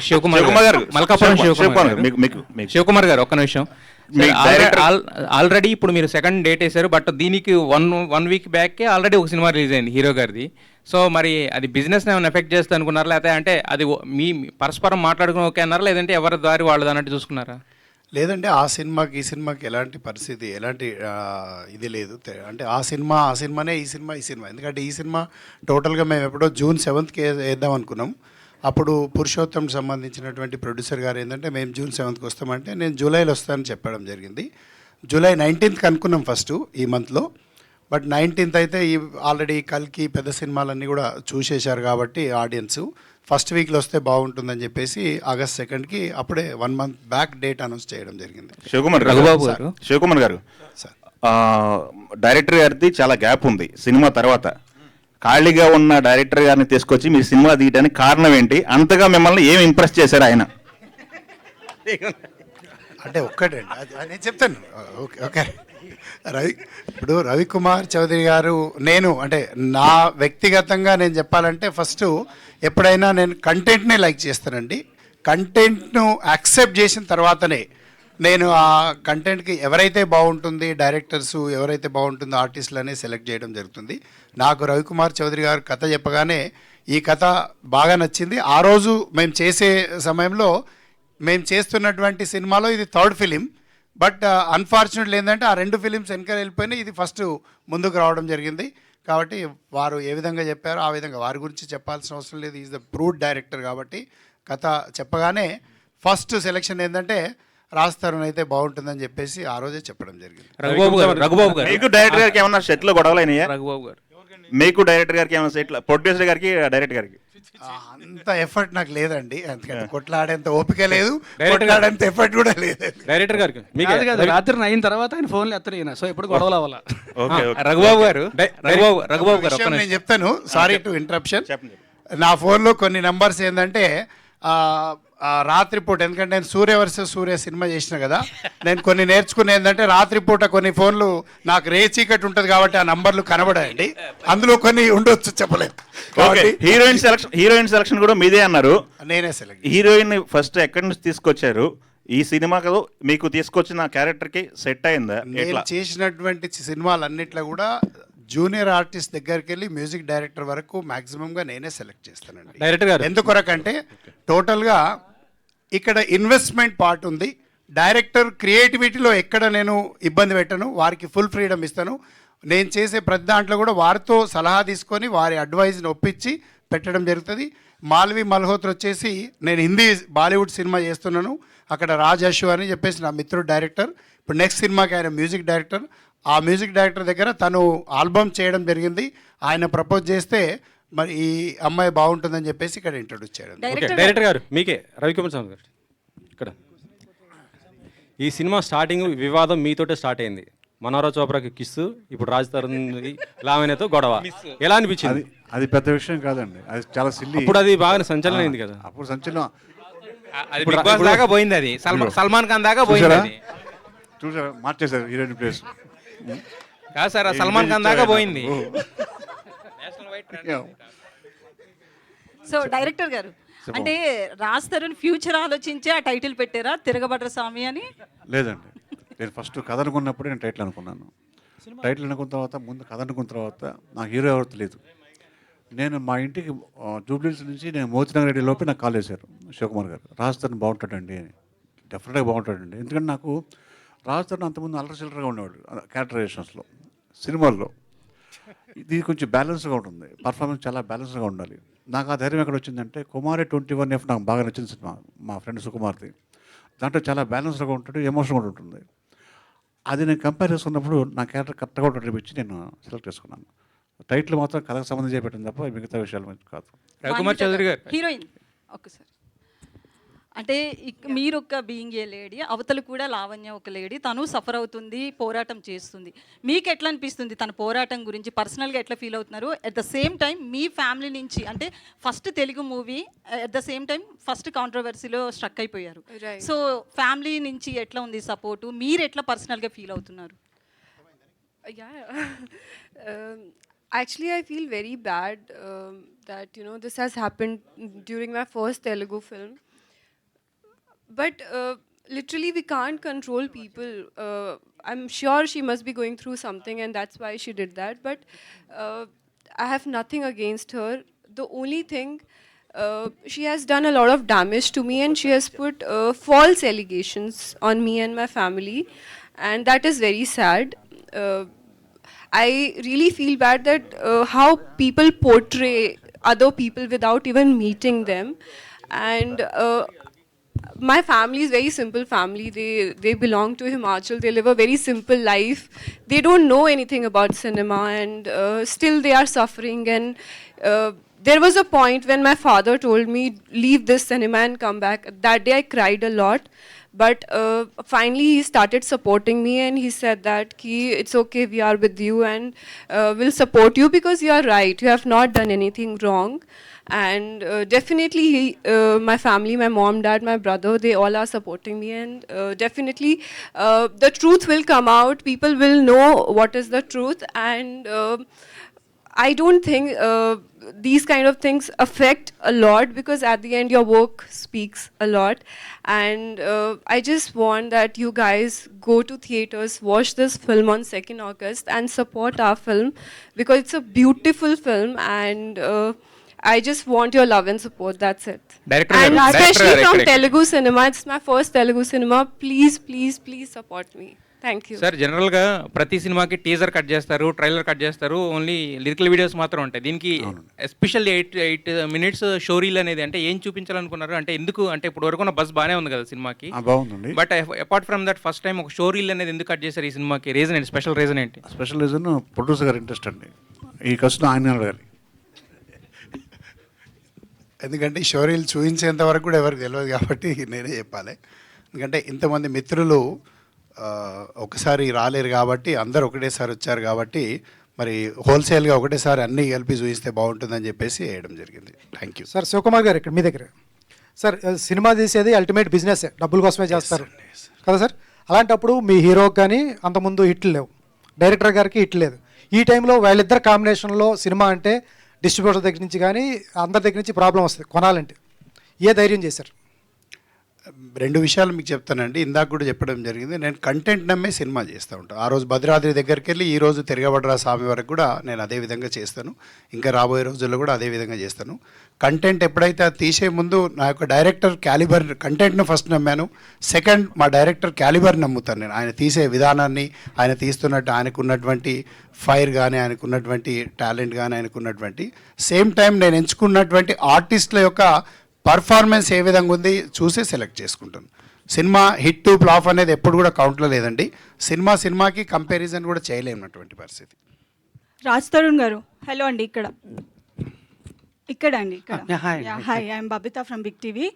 శివకుమార్ గారు, మల్కాపురం శివకుమార్ గారు, ఒక్క నిమిషం. ఆల్రెడీ ఇప్పుడు మీరు సెకండ్ డేట్ వేశారు, బట్ దీనికి వన్ వీక్ బ్యాక్కే ఆల్రెడీ ఒక సినిమా రిలీజ్ అయింది హీరో గారిది. సో మరి అది బిజినెస్ ఏమైనా ఎఫెక్ట్ చేస్తుంది అనుకున్నారా, లేకపోతే అంటే అది మీ పరస్పరం మాట్లాడుకుని ఓకే అన్నారా, లేదంటే ఎవరి దారి వాళ్ళది అన్నట్టు చూసుకున్నారా? లేదంటే ఆ సినిమాకి ఈ సినిమాకి ఎలాంటి పరిస్థితి, ఎలాంటి ఇది లేదు. అంటే ఆ సినిమానే, ఈ సినిమా. ఎందుకంటే ఈ సినిమా టోటల్గా మేము ఎప్పుడో June 7th వేద్దాం అనుకున్నాం. అప్పుడు పురుషోత్తం సంబంధించినటువంటి ప్రొడ్యూసర్ గారు ఏంటంటే, మేము June 7th వస్తామంటే నేను జూలైలో వస్తానని చెప్పడం జరిగింది. July 19th అనుకున్నాం ఫస్ట్ ఈ మంత్లో. బట్ 19th అయితే ఈ ఆల్రెడీ కల్కి పెద్ద సినిమాలన్నీ కూడా చూసేశారు కాబట్టి ఆడియన్స్ ఫస్ట్ వీక్లో వస్తే బాగుంటుందని చెప్పేసి August 2nd అప్పుడే 1 month బ్యాక్ డేట్ అనౌన్స్ చేయడం జరిగింది. శివకుమార్ గారు, డైరెక్టర్ గారిది చాలా గ్యాప్ ఉంది సినిమా తర్వాత. ఖాళీగా ఉన్న డైరెక్టర్ గారిని తీసుకొచ్చి మీరు సినిమా తీయడానికి కారణం ఏంటి? అంతగా మిమ్మల్ని ఏం ఇంప్రెస్ చేశారు ఆయన? అంటే ఒక్కటండి, నేను చెప్తాను. ఓకే. ఇప్పుడు రవికుమార్ చౌదరి గారు, నేను అంటే నా వ్యక్తిగతంగా నేను చెప్పాలంటే ఫస్ట్ ఎప్పుడైనా నేను కంటెంట్నే లైక్ చేస్తానండి. కంటెంట్ను యాక్సెప్ట్ చేసిన తర్వాతనే నేను ఆ కంటెంట్కి ఎవరైతే బాగుంటుంది, డైరెక్టర్స్ ఎవరైతే బాగుంటుందో ఆర్టిస్టులనే సెలెక్ట్ చేయడం జరుగుతుంది. నాకు రవికుమార్ చౌదరి గారు కథ చెప్పగానే ఈ కథ బాగా నచ్చింది. ఆ రోజు మేము చేసే సమయంలో మేము చేస్తున్నటువంటి సినిమాలో ఇది 3rd ఫిలిం. బట్ అన్ఫార్చునేట్లీ ఏంటంటే ఆ 2 ఫిలిమ్స్ వెనకాల వెళ్ళిపోయినాయి, ఇది ఫస్ట్ ముందుకు రావడం జరిగింది. కాబట్టి వారు ఏ విధంగా చెప్పారో ఆ విధంగా, వారి గురించి చెప్పాల్సిన అవసరం లేదు. ఈజ్ ద ప్రూవ్డ్ డైరెక్టర్ కాబట్టి కథ చెప్పగానే ఫస్ట్ సెలెక్షన్ ఏంటంటే రాజ్ తరుణ్ అయితే బాగుంటుందని చెప్పేసి ఆ రోజే చెప్పడం జరిగింది. రఘుబాబు గారు, మీకు డైరెక్టర్ గారికి ఏమన్నా సెట్లో గొడవలైనాయా? రఘుబాబు గారు, మీకు డైరెక్టర్ గారికి ఏమైనా సెట్లో, ప్రొడ్యూసర్ గారికి డైరెక్టర్ గారికి? అంత ఎఫర్ట్ నాకు లేదండి, ఎందుకంటే కొట్లాడేంత ఓపిక లేదు, కొట్లాడేంత ఎఫర్ట్ కూడా లేదు. డైరెక్టర్ గారికి రాత్రి 9 తర్వాత ఆయన ఫోన్లు ఎత్తలేనా, సో ఎప్పుడు గొడవలు అవ్వాలా. రఘుబాబు గారు, నేను చెప్తాను, సారీ టు ఇంటరప్షన్. నా ఫోన్లో కొన్ని నెంబర్స్ ఏంటంటే రాత్రిపూట, ఎందుకంటే నేను సూర్య వర్సెస్ సూర్య సినిమా చేసిన కదా, నేను కొన్ని నేర్చుకునే ఏంటంటే రాత్రిపూట కొన్ని ఫోన్లు నాకు చీకటి ఉంటుంది కాబట్టి ఆ నంబర్లు కనబడాయండి, అందులో కొన్ని ఉండొచ్చు, చెప్పలేదు. హీరోయిన్ సెలక్షన్ కూడా మీదే అన్నారు. నేనే సెలెక్ట్. హీరోయిన్ ఫస్ట్ ఎక్కడి నుంచి తీసుకొచ్చారు? ఈ సినిమాకు మీకు తీసుకొచ్చిన క్యారెక్టర్కి సెట్ అయిందా? నేను చేసినటువంటి సినిమాలన్నిట్లో కూడా జూనియర్ ఆర్టిస్ట్ దగ్గరికి వెళ్ళి మ్యూజిక్ డైరెక్టర్ వరకు మ్యాక్సిమంగా నేనే సెలెక్ట్ చేస్తానండి. డైరెక్టర్ గారు ఎందుకొరకంటే టోటల్గా ఇక్కడ ఇన్వెస్ట్మెంట్ పార్ట్ ఉంది. డైరెక్టర్ క్రియేటివిటీలో ఎక్కడ నేను ఇబ్బంది పెట్టను, వారికి ఫుల్ ఫ్రీడమ్ ఇస్తాను. నేను చేసే ప్రతి దాంట్లో కూడా వారితో సలహా తీసుకొని వారి అడ్వైజ్ని ఒప్పించి పెట్టడం జరుగుతుంది. మాల్వి మల్హోత్రా వచ్చేసి నేను హిందీ బాలీవుడ్ సినిమా చేస్తున్నాను, అక్కడ రాజ్ అశు అని చెప్పేసి నా మిత్రుడు డైరెక్టర్. ఇప్పుడు నెక్స్ట్ సినిమాకి ఆయన మ్యూజిక్ డైరెక్టర్. ఆ మ్యూజిక్ డైరెక్టర్ దగ్గర తను ఆల్బమ్ చేయడం జరిగింది. ఆయన ప్రపోజ్ చేస్తే మరి ఈ అమ్మాయి బాగుంటుందని చెప్పేసి ఇక్కడ ఇంట్రొడ్యూస్ చేయడం. డైరెక్టర్ గారు మీకే, రవికుమార్ స్వామి గారు, ఇక్కడ ఈ సినిమా స్టార్టింగ్ వివాదం మీతోటే స్టార్ట్ అయింది. మనోహర్ చోప్రాకి కిస్సు, ఇప్పుడు రాజ్ తరుణ్ లావణ్యతో గొడవ, ఎలా అనిపించింది? అది పెద్ద విషయం కాదండి, అది చాలా సిల్లీ. ఇప్పుడు అది బాగా సంచలనం అయింది కదా. అప్పుడు సంచలనం దాకా పోయింది, అది సల్మాన్ ఖాన్ దాకా పోయింది. చూసారా, మార్చేశారు హీరోయిన్ ప్లేస్. కాదు సార్, సల్మాన్ ఖాన్ దాకా పోయింది. సో డైరెక్టర్ గారు, అంటే రాజ్ తరుణ్ ఫ్యూచర్ ఆలోచించి ఆ టైటిల్ పెట్టారా తిరగబడ్ర స్వామి అని? లేదండి, నేను ఫస్ట్ కథ అనుకున్నప్పుడు నేను టైటిల్ అనుకున్నాను. టైటిల్ అనుకున్న తర్వాత ముందు కథ అనుకున్న తర్వాత నాకు హీరో ఎవరు తెలియదు. నేను మా ఇంటికి జూబ్లీస్ నుంచి నేను మోతినగర్ రెడ్డి లోపే నాకు కాల్ చేశారు శివకుమార్ గారు, రాజస్థాన్ బాగుంటాడండి అని. డెఫినెట్గా బాగుంటాడండి, ఎందుకంటే నాకు రాజస్థాన్ అంతకుముందు అల్లరి చిల్లరగా ఉండేవాడు క్యారెక్టరైజేషన్స్లో. సినిమాల్లో ఇది కొంచెం బ్యాలెన్స్గా ఉంటుంది, పర్ఫార్మెన్స్ చాలా బ్యాలెన్స్గా ఉండాలి. నాకు ఆ ధైర్యం ఎక్కడ వచ్చిందంటే కుమారి 21F నాకు బాగా నచ్చిన సినిమా, మా ఫ్రెండ్ సుకుమార్ది. దాంట్లో చాలా బ్యాలెన్స్గా ఉంటాడు, ఎమోషన్గా కూడా ఉంటుంది. అది నేను కంపేర్ చేసుకున్నప్పుడు నా క్యారెక్టర్ కరెక్ట్గా ఉంటుంది నేను సెలెక్ట్ చేసుకున్నాను. టైటిల్ మాత్రం కథకు సంబంధించి పెట్టింది తప్ప మిగతా విషయాలు కాదు. రవికుమార్ చౌదరి గారు హీరోయిన్ ఒక్కసారి అంటే మీరు ఒక బీయింగ్ ఏ లేడీ, అవతల కూడా లావణ్య ఒక లేడీ, తను సఫర్ అవుతుంది, పోరాటం చేస్తుంది. మీకు ఎట్లా అనిపిస్తుంది తన పోరాటం గురించి? పర్సనల్గా ఎట్లా ఫీల్ అవుతున్నారు? అట్ ద సేమ్ టైం మీ ఫ్యామిలీ నుంచి అంటే first Telugu movie, at the same time first కాంట్రవర్సీలో స్ట్రక్ అయిపోయారు. సో ఫ్యామిలీ నుంచి ఎట్లా ఉంది సపోర్టు? మీరు ఎట్లా పర్సనల్గా ఫీల్ అవుతున్నారు? Actually, I feel very bad that this has happened during my first Telugu film. But literally, we can't control people. I'm sure she must be going through something, and that's why she did that. But I have nothing against her. The only thing, she has done a lot of damage to me, and she has put false allegations on me and my family, and that is very sad. I really feel bad that how people portray other people without even meeting them. And my family is very simple family. They belong to Himachal. They live a very simple life. They don't know anything about cinema, and still they are suffering. And there was a point when my father told me, leave this cinema and come back. That day I cried a lot. But finally he started supporting me, and he said that it's okay, we are with you, and we'll support you because you are right. You have not done anything wrong. And definitely my family, my mom, dad, my brother, they all are supporting me. And definitely the truth will come out. People will know what is the truth. And I don't think these kind of things affect a lot, because at the end your work speaks a lot. And I just want that you guys go to theaters, watch this film on 2nd August and support our film, because it's a beautiful film. And I just want your love and support. That's it. And especially from Telugu cinema, it's my first Telugu cinema. Please, please, please support me. Thank you sir. జనరల్గా ప్రతి సినిమాకి teaser cut చేస్తారు, trailer cut చేస్తారు, only lyrical videos మాత్రం ఉంటాయి. దీనికి especially 8 minutes show reel అనేది అంటే ఏం చూపించాలనుకున్నారు? అంటే ఎందుకు అంటే ఇప్పుడు వరకు బస్ బాగానే ఉంది కదా సినిమాకి, బాగుందండి. But apart from that first time ఒక షో రీల్ అనేది ఎందుకు కట్ చేశారు ఈ సినిమాకి? రీజన్ ఏంటి? స్పెషల్ రీజన్ ఏంటి? స్పెషల్ రీజన్ ప్రొడ్యూసర్ గారు ఇంట్రెస్ట్ అండి. ఈ కష్టం ఆయన అడగాలి. ఎందుకంటే షోరీలు చూపించేంత వరకు కూడా ఎవరికి తెలియదు కాబట్టి నేనే చెప్పాలి. ఎందుకంటే ఇంతమంది మిత్రులు ఒకసారి రాలేరు కాబట్టి, అందరు ఒకటేసారి వచ్చారు కాబట్టి, మరి హోల్సేల్గా ఒకటేసారి అన్నీ కలిపి చూపిస్తే బాగుంటుందని చెప్పేసి వేయడం జరిగింది. Thank you sir. శివకుమార్ గారు ఇక్కడ మీ దగ్గర సార్, సినిమా తీసేది అల్టిమేట్ బిజినెస్, డబ్బుల కోసమే చేస్తారు కదా సార్. అలాంటప్పుడు మీ హీరోకి కానీ అంతకుముందు హిట్లు లేవు, డైరెక్టర్ గారికి హిట్ లేదు. ఈ టైంలో వాళ్ళిద్దరు కాంబినేషన్లో సినిమా అంటే డిస్ట్రిబ్యూటర్ దగ్గర నుంచి కానీ అందరి దగ్గర నుంచి ప్రాబ్లం వస్తుంది కొనాలంటే. ఏ ధైర్యం చేశారు? 2 విషయాలు మీకు చెప్తానండి. ఇందాక కూడా చెప్పడం జరిగింది, నేను కంటెంట్ నమ్మే సినిమా చేస్తూ ఉంటాను. ఆ రోజు భద్రాద్రి దగ్గరికి వెళ్ళి ఈ రోజు తిరగబడ్రా స్వామి వరకు కూడా నేను అదే విధంగా చేస్తాను. ఇంకా రాబోయే రోజుల్లో కూడా అదే విధంగా చేస్తాను. కంటెంట్ ఎప్పుడైతే అది తీసే ముందు నా యొక్క డైరెక్టర్ క్యాలిబర్, కంటెంట్ను ఫస్ట్ నమ్మాను. సెకండ్ మా డైరెక్టర్ క్యాలిబర్ నమ్ముతాను నేను. ఆయన తీసే విధానాన్ని, ఆయన తీస్తున్నట్టు ఆయనకున్నటువంటి ఫైర్ కానీ, ఆయనకున్నటువంటి టాలెంట్ కానీ, ఆయనకున్నటువంటి సేమ్ టైం నేను ఎంచుకున్నటువంటి ఆర్టిస్టుల యొక్క పర్ఫార్మెన్స్ ఏ విధంగా ఉంది చూసే సెలెక్ట్ చేసుకుంటాను. సినిమా హిట్ టు ఫ్లాప్ అనేది ఎప్పుడు కూడా కౌంట్లో లేదండి. సినిమాకి కంపారిజన్ కూడా చేయలేనటువంటి పరిస్థితి. రాజ్ తరుణ్ గారు హలో అండి. ఇక్కడ అండి hi, I'm Babitha from Big TV.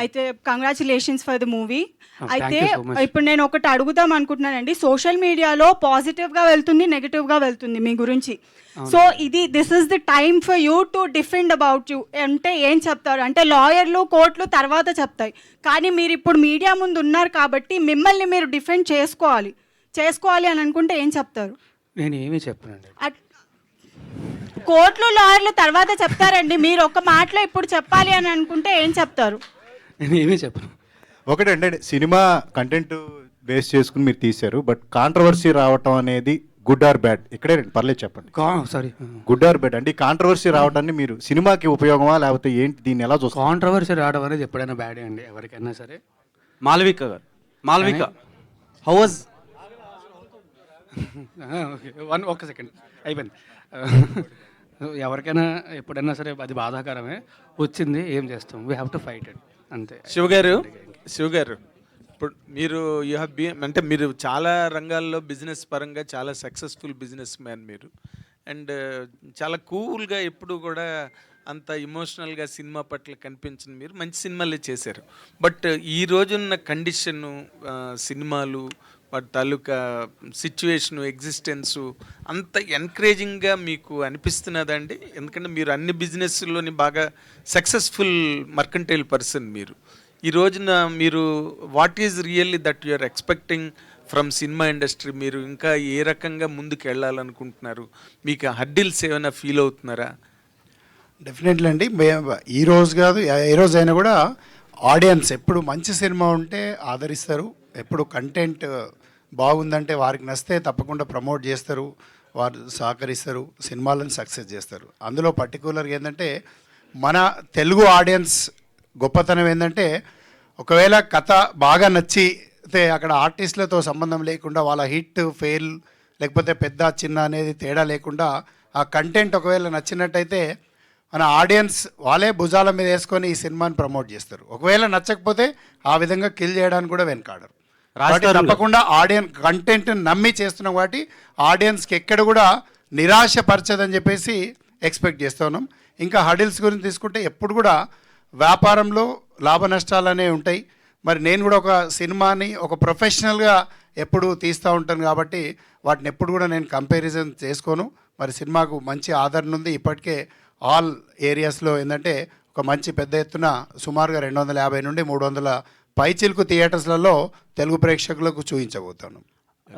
అయితే కంగ్రాచులేషన్స్ ఫర్ ద మూవీ. అయితే ఇప్పుడు నేను ఒకటి అడుగుదాం అనుకుంటున్నానండి. సోషల్ మీడియాలో పాజిటివ్గా వెళ్తుంది, నెగిటివ్గా వెళ్తుంది మీ గురించి. So this is the time for you to defend about you అంటే ఏం చెప్తారు? అంటే లాయర్లు, కోర్టులు తర్వాత చెప్తాయి, కానీ మీరు ఇప్పుడు మీడియా ముందు ఉన్నారు కాబట్టి మిమ్మల్ని మీరు డిఫెండ్ చేసుకోవాలి అని అనుకుంటే ఏం చెప్తారు? నేను ఏమీ చెప్పనండి. కోర్టులు, లాయర్లు తర్వాత చెప్తారండి. మీరు ఒక మాటలో ఇప్పుడు చెప్పాలి అని అనుకుంటే ఏం చెప్తారు? నేను ఏమీ చెప్పను. ఒకటంటే సినిమా కంటెంట్ బేస్ చేసుకుని మీరు తీశారు, బట్ కాంట్రవర్సీ రావటం అనేది గుడ్ ఆర్ బ్యాడ్? ఇక్కడే పర్లేదు చెప్పండి. సారీ, గుడ్ ఆర్ బ్యాడ్ అంటే కాంట్రవర్సీ రావడాన్ని మీరు సినిమాకి ఉపయోగమా లేకపోతే ఏంటి, దీన్ని ఎలా చూస్తారు? కాంట్రవర్సీ రావడం అనేది ఎప్పుడైనా బ్యాడే అండి, ఎవరికైనా సరే. మాల్విక గారు, మాల్విక హౌ వాజ్ ఒక్క సెకండ్ అయిపోయింది. ఎవరికైనా ఎప్పుడైనా సరే అది బాధాకరమే, వచ్చింది ఏం చేస్తాం, we have to fight it అంతే. శివ గారు ఇప్పుడు మీరు యూ హ్యావ్ బీన్ అంటే మీరు చాలా రంగాల్లో బిజినెస్ పరంగా చాలా సక్సెస్ఫుల్ బిజినెస్ మ్యాన్ మీరు, అండ్ చాలా కూల్గా ఎప్పుడు కూడా అంత ఇమోషనల్గా సినిమా పట్ల కనిపించిన మీరు మంచి సినిమాలే చేశారు. బట్ ఈ రోజున్న కండిషను, సినిమాలు వాటి తాలూకా సిచ్యువేషను, ఎగ్జిస్టెన్సు అంత ఎంకరేజింగ్గా మీకు అనిపిస్తున్నదండి? ఎందుకంటే మీరు అన్ని బిజినెస్లోని బాగా సక్సెస్ఫుల్ మర్కంటైల్ పర్సన్ మీరు. ఈ రోజున మీరు what is really that you are expecting from cinema industry? మీరు ఇంకా ఏ రకంగా ముందుకు వెళ్ళాలనుకుంటున్నారు? మీకు హడ్డిల్స్ ఏమైనా ఫీల్ అవుతున్నారా? డెఫినెట్లీ అండి. ఈ రోజు కాదు, ఏ రోజు అయినా కూడా ఆడియన్స్ ఎప్పుడు మంచి సినిమా ఉంటే ఆదరిస్తారు, ఎప్పుడు కంటెంట్ బాగుందంటే వారికి నచ్చితే తప్పకుండా ప్రమోట్ చేస్తారు, వారు సహకరిస్తారు, సినిమాలను సక్సెస్ చేస్తారు. అందులో పర్టికులర్గా ఏంటంటే మన తెలుగు ఆడియన్స్ గొప్పతనం ఏంటంటే ఒకవేళ కథ బాగా నచ్చితే అక్కడ ఆర్టిస్టులతో సంబంధం లేకుండా వాళ్ళ హిట్ ఫెయిల్ లేకపోతే పెద్ద చిన్న అనేది తేడా లేకుండా ఆ కంటెంట్ ఒకవేళ నచ్చినట్టయితే మన ఆడియన్స్ వాళ్ళే భుజాల మీద వేసుకొని ఈ సినిమాని ప్రమోట్ చేస్తారు. ఒకవేళ నచ్చకపోతే ఆ విధంగా కిల్ చేయడానికి కూడా వెనకాడరు. తప్పకుండా ఆడియన్స్ కంటెంట్ నమ్మి చేస్తున్నాం కాబట్టి ఆడియన్స్కి ఎక్కడ కూడా నిరాశపరచదని చెప్పేసి ఎక్స్పెక్ట్ చేస్తున్నాం. ఇంకా హడిల్స్ గురించి తీసుకుంటే ఎప్పుడు కూడా వ్యాపారంలో లాభ నష్టాలు అనేవి ఉంటాయి. మరి నేను కూడా ఒక సినిమాని ఒక ప్రొఫెషనల్గా ఎప్పుడు తీస్తూ ఉంటాను కాబట్టి వాటిని ఎప్పుడు కూడా నేను కంపారిజన్ చేసుకోను. మరి సినిమాకు మంచి ఆదరణ ఉంది. ఇప్పటికే ఆల్ ఏరియాస్లో ఏంటంటే ఒక మంచి పెద్ద ఎత్తున సుమారుగా 250 నుండి 300 పైచిలుకు థియేటర్స్లలో తెలుగు ప్రేక్షకులకు చూపించబోతాను.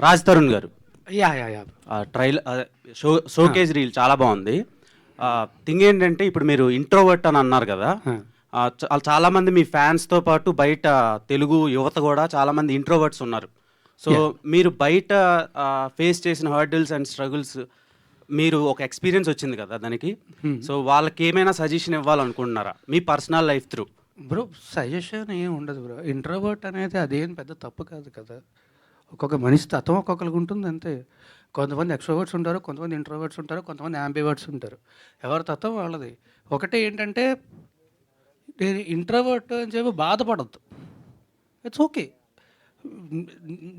రాజ్ తరుణ్ గారు, షోకేజ్ రీల్ చాలా బాగుంది. థింగ్ ఏంటంటే ఇప్పుడు మీరు ఇంట్రోవర్ట్ అని అన్నారు కదా, చాలామంది మీ ఫ్యాన్స్తో పాటు బయట తెలుగు యువత కూడా చాలామంది ఇంట్రోవర్ట్స్ ఉన్నారు. సో మీరు బయట ఫేస్ చేసిన హర్డిల్స్ అండ్ స్ట్రగుల్స్, మీరు ఒక ఎక్స్పీరియన్స్ వచ్చింది కదా దానికి, సో వాళ్ళకి ఏమైనా సజెషన్ ఇవ్వాలనుకుంటున్నారా మీ personal life through? Bro suggestion ఏం ఉండదు బ్రో, ఇంట్రోవర్ట్ అనేది అదేం పెద్ద తప్పు కాదు కదా. ఒక్కొక్క మనిషి తత్వం ఒక్కొక్కరికి ఉంటుంది అంతే. కొంతమంది ఎక్స్ట్రోవర్ట్స్ ఉంటారు, కొంతమంది ఇంట్రోవర్ట్స్ ఉంటారు, కొంతమంది యాంబివర్ట్స్ ఉంటారు. ఎవరి తత్వం వాళ్ళది. ఒకటే ఏంటంటే నేను ఇంట్రోవర్ట్ అని చెప్పి బాధపడద్దు, ఇట్స్ ఓకే.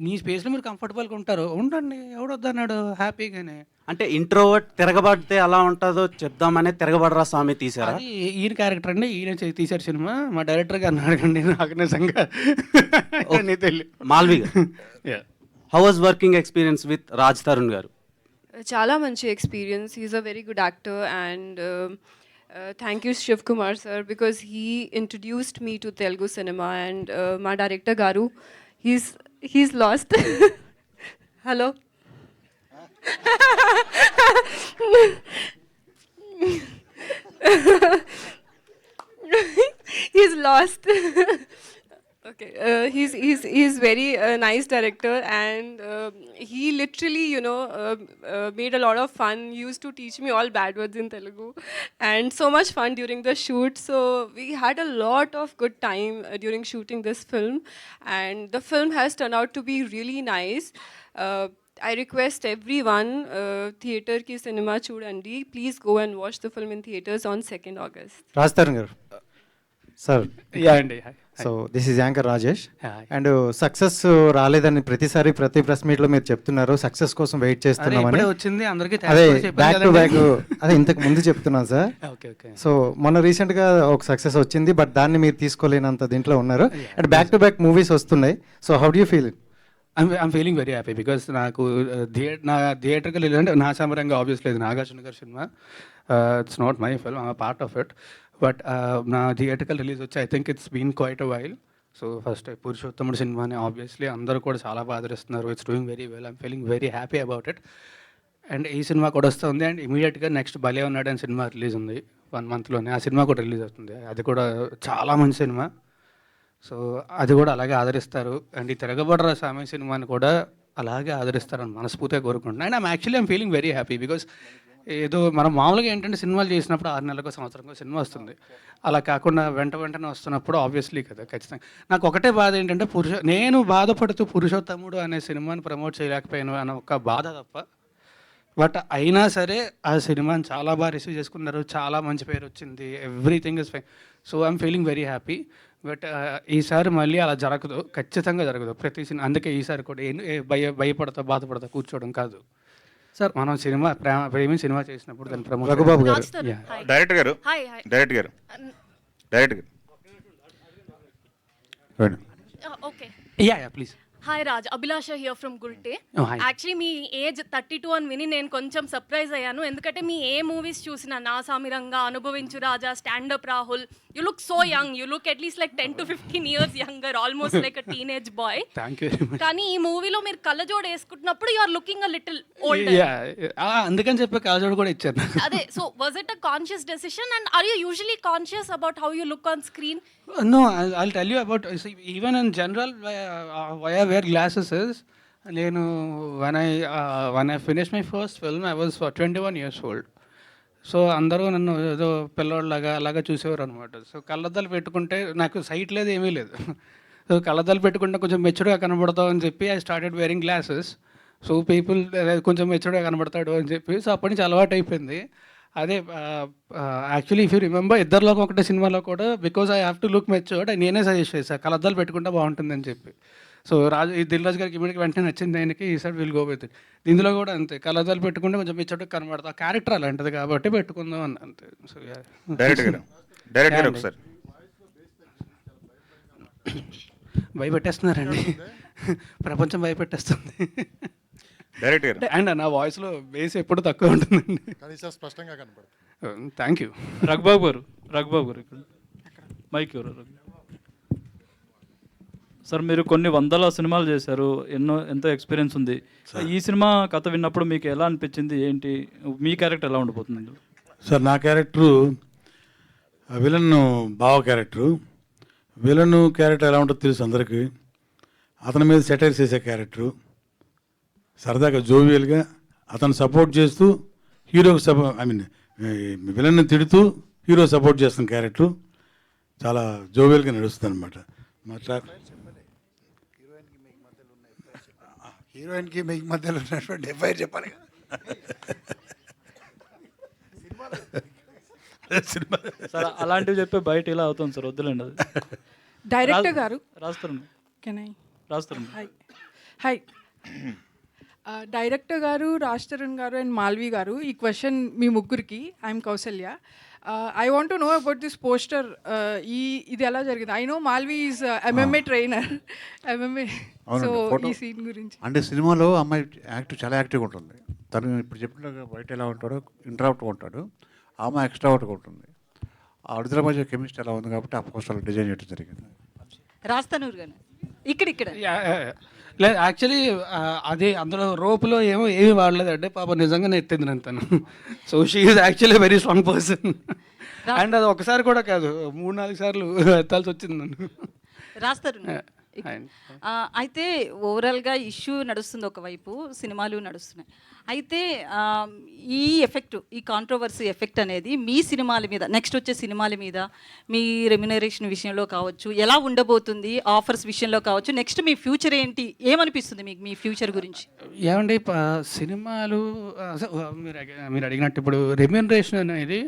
మీ స్పేస్లో మీరు కంఫర్టబుల్గా ఉంటారు, ఉండండి, ఎవడొద్దన్నాడు, హ్యాపీగానే. అంటే ఇంట్రోవర్ట్ తిరగబడితే ఎలా ఉంటుందో చెప్దామనే తిరగబడరా స్వామి తీసారా? అది ఈయన క్యారెక్టర్ అండి, ఈయన తీశారు సినిమా. మా డైరెక్టర్ గారిని అడగండి, నాకు నిజంగా తెలియదు. Malvi garu, how was working experience with Raj Tarun garu? చాలా మంచి experience. He's a very good actor and thank you Shiv Kumar sir, because he introduced me to Telugu cinema, and my director Garu, he's lost. Hello. He's lost. Okay, he's very nice director, and he literally, made a lot of fun. He used to teach me all bad words in Telugu, and so much fun during the shoot. So we had a lot of good time during shooting this film, and the film has turned out to be really nice. I request everyone, theater ki cinema chudandi, please go and watch the film in theaters on 2nd August. Raj Tarun garu. Sir. Yeah, అండి. So this is anchor Rajesh. And success రాలేదని ప్రతిసారి ప్రతి press మీట్లో మీరు చెప్తున్నారు, success కోసం wait చేస్తున్నామని. వచ్చింది అందరికీ అదే బ్యాక్ టు బ్యాక్ అదే ఇంతకు ముందు చెప్తున్నాను సార్. సో మొన్న రీసెంట్గా ఒక సక్సెస్ వచ్చింది, బట్ దాన్ని మీరు తీసుకోలేనంత దీంట్లో ఉన్నారు. And back to back movies వస్తున్నాయి. So how do you feel it? I'm feeling very happy because నాకు నా థియేటర్కి వెళ్ళాలంటే నా సమరంగా ఆబ్వియస్లీ ఇది నాగార్జున గారి సినిమా. It's not my film, I'm part of it. But నా థియేటర్కల్ రిలీజ్ వచ్చి I think it's been quite a while. So first Purushothamudu సినిమాని ఆబ్వియస్లీ అందరూ కూడా చాలా బాగా ఆదరిస్తున్నారు. It's doing very well. I'm feeling very happy about it. And ఈ సినిమా కూడా వస్తుంది, అండ్ ఇమీడియట్గా నెక్స్ట్ భలే ఉన్నాడు అని సినిమా రిలీజ్ ఉంది 1 monthలోనే. ఆ సినిమా కూడా రిలీజ్ అవుతుంది. అది కూడా చాలా మంచి సినిమా. సో అది కూడా అలాగే ఆదరిస్తారు. అండ్ ఈ తిరగబడరా సామె సినిమాని కూడా అలాగే ఆదరిస్తారని మనస్ఫూర్తిగా కోరుకుంటున్నాను. And I'm feeling very happy because ఏదో మనం మామూలుగా ఏంటంటే సినిమాలు చేసినప్పుడు 6 నెలలకు సంవత్సరంకో సినిమా వస్తుంది. అలా కాకుండా వెంటనే వస్తున్నప్పుడు ఆబ్వియస్లీ కదా ఖచ్చితంగా. నాకు ఒకటే బాధ ఏంటంటే నేను బాధపడుతూ పురుషోత్తముడు అనే సినిమాని ప్రమోట్ చేయలేకపోయాను అన్న ఒక బాధ తప్ప. బట్ అయినా సరే ఆ సినిమాని చాలా బాగా రిసీవ్ చేసుకున్నారు, చాలా మంచి పేరు వచ్చింది, everything is fine. So I'm feeling very happy. But ఈసారి మళ్ళీ అలా జరగదు, ఖచ్చితంగా జరగదు ప్రతి సినిమా. అందుకే ఈసారి కూడా భయపడతా బాధపడతా కూర్చోవడం కాదు సార్. మనం సినిమా ప్రేమి సినిమా చేసినప్పుడు దాన్ని ప్రమోట్. రఘుబాబు గారు, డైరెక్టర్ గారు, డైరెక్టర్ గారు, డైరెక్టర్ గారు. Okay, yeah please. Hi Raj, Abhilasha here from Gulte. Oh, hi. Actually me age 32 అని విని నేను కొంచెం సర్ప్రైజ్ అయ్యాను. ఎందుకంటే మీ ఏ మూవీస్ చూసినా Naa Saamiranga, Anubhavinchu Raja, stand up Rahul, you look so young. You look at least like 10 to 15 years younger, almost like a teenage boy. Thank you very much. కానీ ఈ మూవీలో మీరు కళ్ళజోడు వేసుకుంటున్నప్పుడు you are looking a little older. అందుకని చెప్పి కళ్ళజోడు కూడా ఇచ్చారు నాకు. అదే, so was it a conscious decision and are you usually conscious about how you look on screen? No, I'll tell you about, even in general, why I wear glasses is, when I finished my first film, I was 21 years old. So అందరూ నన్ను ఏదో పిల్లోళ్ళలాగా అలాగా చూసేవారు అనమాట. So కళ్ళద్దాలు పెట్టుకుంటే నాకు site లేదు, ఏమీ లేదు. సో కళ్ళద్దాలు పెట్టుకుంటే కొంచెం మెచ్యూర్గా కనబడతావు అని చెప్పి I started wearing glasses. So people కొంచెం మెచ్యూర్గా కనబడతాడు అని చెప్పి, సో అప్పటి నుంచి అలవాటు అయిపోయింది. అదే యాక్చువల్లీ ఇఫ్ యూ రిమెంబర్ ఇద్దరిలోకి ఒకటే సినిమాలో కూడా because I have to look matured నేనే సజెస్ట్ చేశాను కళ్ళద్దాలు పెట్టుకుంటే బాగుంటుందని చెప్పి. సో దిల్ రాజు గారికి ఇమీడియట్గా వెంటనే నచ్చింది ఆయనకి, ఈ side will go with it. ఇందులో కూడా అంతే, కళ్ళద్దాలు పెట్టుకుంటే కొంచెం మెచ్యూర్డ్గా కనబడతా, క్యారెక్టర్ అలాంటిది కాబట్టి పెట్టుకుందాం అని అంతే. సో డైరెక్టర్ ఒకసారి భయపెట్టేస్తున్నారండి, ప్రపంచం భయపెట్టేస్తుంది. డైరెక్టర్ అండ్ నా వాయిస్లో బేస్ ఎప్పుడు తక్కువ ఉంటుందండి, స్పష్టంగా కనపడుతుంది. Thank you. రఘుబాబు గారు ఇక్కడ మైక్ ఎవరు? సార్, మీరు కొన్ని వందల సినిమాలు చేశారు, ఎంతో ఎక్స్పీరియన్స్ ఉంది. ఈ సినిమా కథ విన్నప్పుడు మీకు ఎలా అనిపించింది, ఏంటి మీ క్యారెక్టర్ ఎలా ఉండిపోతుంది? సార్, నా క్యారెక్టరు విలన్ బావ క్యారెక్టరు. విలన్ క్యారెక్టర్ ఎలా ఉంటుందో తెలుసు అందరికీ. అతని మీద సెటైర్ చేసే క్యారెక్టరు, సరదాగా జోవియల్గా అతను సపోర్ట్ చేస్తూ హీరోకి విలన్ని తిడుతూ హీరో సపోర్ట్ చేస్తున్న క్యారెక్టరు చాలా జోవియల్గా నడుస్తుంది అనమాట. హీరోయిన్కి మీకు మధ్యలో ఉన్నటువంటి ఎఫ్ఐఆర్ చెప్పాలి కదా. సార్, అలాంటివి చెప్పే బయట ఇలా అవుతుంది సార్, వద్దులేండి. అది డైరెక్టర్ గారు రాస్తారు. హాయ్ డైరెక్టర్ గారు, రాజ్ తరుణ్ గారు అండ్ మాల్వి గారు, ఈ క్వశ్చన్ మీ ముగ్గురికి. I'm Kausalya. I want to know about this poster. ఇది ఎలా జరిగింది? I know Malvi is MMA trainer, MMA. So ఈ సీన్ గురించి అంటే సినిమాలో అమ్మాయి చాలా యాక్టివ్గా ఉంటుంది. తను ఇప్పుడు చెప్పినట్టుగా బయట ఎలా ఉంటాడో ఇంట్రావర్ట్గా ఉంటాడు, ఆమె ఎక్స్ట్రావర్ట్గా ఉంటుంది. ఆ ఇద్దరి మధ్య కెమిస్ట్రీ ఎలా ఉంది కాబట్టి ఆ పోస్టర్ డిజైన్ చేయడం జరిగింది. రాస్తానూరు గారు ఇక్కడ లేదు యాక్చువల్లీ అది అందులో రోపులో ఏమీ వాడలేదంటే పాప నిజంగానే ఎత్తింది నేను తను. So she is actually very strong person. And అది ఒకసారి కూడా కాదు, 3-4 సార్లు ఎత్తాల్సి వచ్చింది నన్ను. రాస్తారు. అయితే ఓవరాల్గా ఇష్యూ నడుస్తుంది, ఒకవైపు సినిమాలు నడుస్తున్నాయి. అయితే ఈ ఎఫెక్ట్, ఈ కాంట్రవర్సీ ఎఫెక్ట్ అనేది మీ సినిమాల మీద, నెక్స్ట్ వచ్చే సినిమాల మీద, మీ రెమ్యునరేషన్ విషయంలో కావచ్చు, ఎలా ఉండబోతుంది, ఆఫర్స్ విషయంలో కావచ్చు, నెక్స్ట్ మీ ఫ్యూచర్ ఏంటి, ఏమనిపిస్తుంది మీకు మీ ఫ్యూచర్ గురించి? ఏమండి, సినిమాలు మీరు అడిగినట్టు ఇప్పుడు రెమ్యునరేషన్ అనేది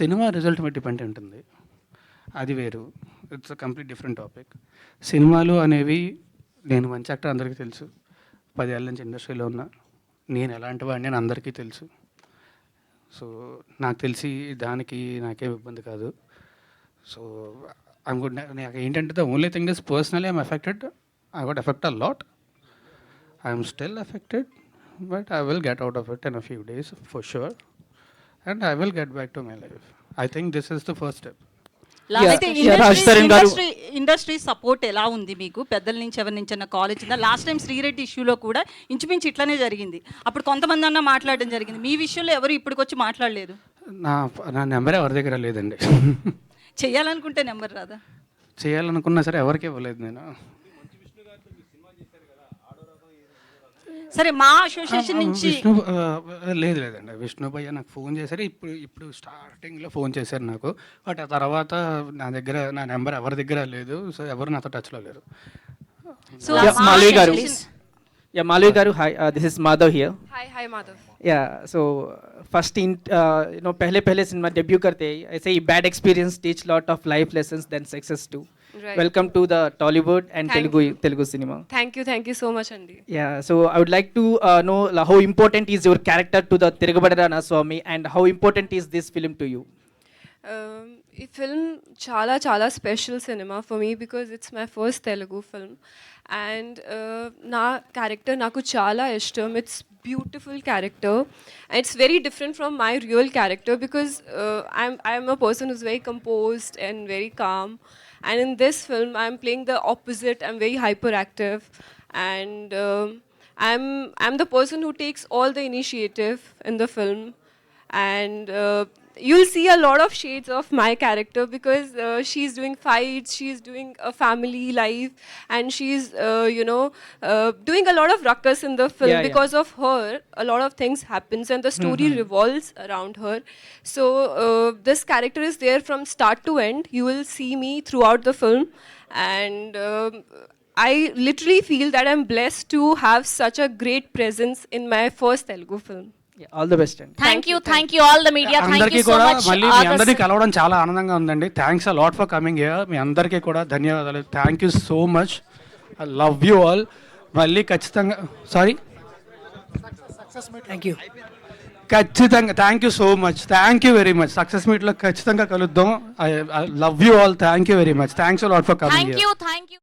సినిమా రిజల్ట్ మీద డిపెండ్ ఉంటుంది, అది వేరు. It's a complete different topic. సినిమాలు అనేవి, నేను మంచి యాక్టర్ అందరికీ తెలుసు, 10 ఏళ్ళ నుంచి ఇండస్ట్రీలో ఉన్నా, నేను ఎలాంటి వాడిని అని అందరికీ తెలుసు. సో నాకు తెలిసి దానికి నాకేం ఇబ్బంది కాదు. So I'm good. నాకు ఏంటంటే the only thing is personally I'm affected. I got effect a lot. I'm still affected, but I will get out of it in a few days for sure, and I will get back to my life. I think this is the first step. Industry support ఎలా ఉంది మీకు? పెద్దల నుంచి, ఎవరి నుంచి అన్న college ఉందా? Last time Sri Reddy ఇష్యూలో కూడా ఇంచుమించు ఇట్లానే జరిగింది. అప్పుడు కొంతమంది అన్న మాట్లాడడం జరిగింది, మీ విషయంలో ఎవరు ఇప్పటికొచ్చి మాట్లాడలేదు. నా నెంబర్ ఎవరి దగ్గర లేదండి. చేయాలనుకుంటే నెంబర్ రాదా? చేయాలనుకున్నా సరే ఎవరికి ఇవ్వలేదు నేను. సరే మా అసోసియేషన్ నుంచి లేదండి విష్ణు భయ్య నాకు ఫోన్ చేశారు, ఇప్పుడు స్టార్టింగ్లో ఫోన్ చేశారు నాకు. బట్ ఆ తర్వాత నా దగ్గర నా నెంబర్ ఎవరి దగ్గర లేదు, సో ఎవరు నాతో టచ్లో లేరు. Malvi garu. Yeah, Malvi garu. Hi, this is Madhav here. Hi, Madhav. Yeah, so first पहले सिनेमा डेब्यू करते ही ऐसे ही bad experience teach lot of life lessons then success to. Right. Welcome to the Tollywood and Thank Telugu cinema. Thank you so much, Andy. Yeah, so I would like to know how important is your character to the Tirugabadara Swami and how important is this film to you? ఈ film చాలా చాలా special cinema for me because it's my first Telugu film and నా character నాకు చాలా ఇష్టం. It's beautiful character and it's very different from my real character because I'm a person who's very composed and very calm. And in this film, I'm playing the opposite. I'm very hyperactive, and I'm the person who takes all the initiative in the film. And you'll see a lot of shades of my character because she's doing fights, she's doing a family life, and she's doing a lot of ruckus in the film. Because of her, a lot of things happens and the story revolves around her. So this character is there from start to end. You will see me throughout the film, and I literally feel that I'm blessed to have such a great presence in my first Telugu film. All the best. Thank you all the media. అందరికీ కూడా మళ్ళీ మీ అందరికీ కలవడం చాలా ఆనందంగా ఉందండి. Thanks a lot for coming here. మీ అందరికీ కూడా ధన్యవాదాలు. Thank you so much. I love you all. మళ్ళీ ఖచ్చితంగా ఖచ్చితంగా thank you so much. Thank you very much. Success మీట్లో ఖచ్చితంగా కలుద్దాం. I love you all. Thank you very much. Thanks a lot for coming here. Thank you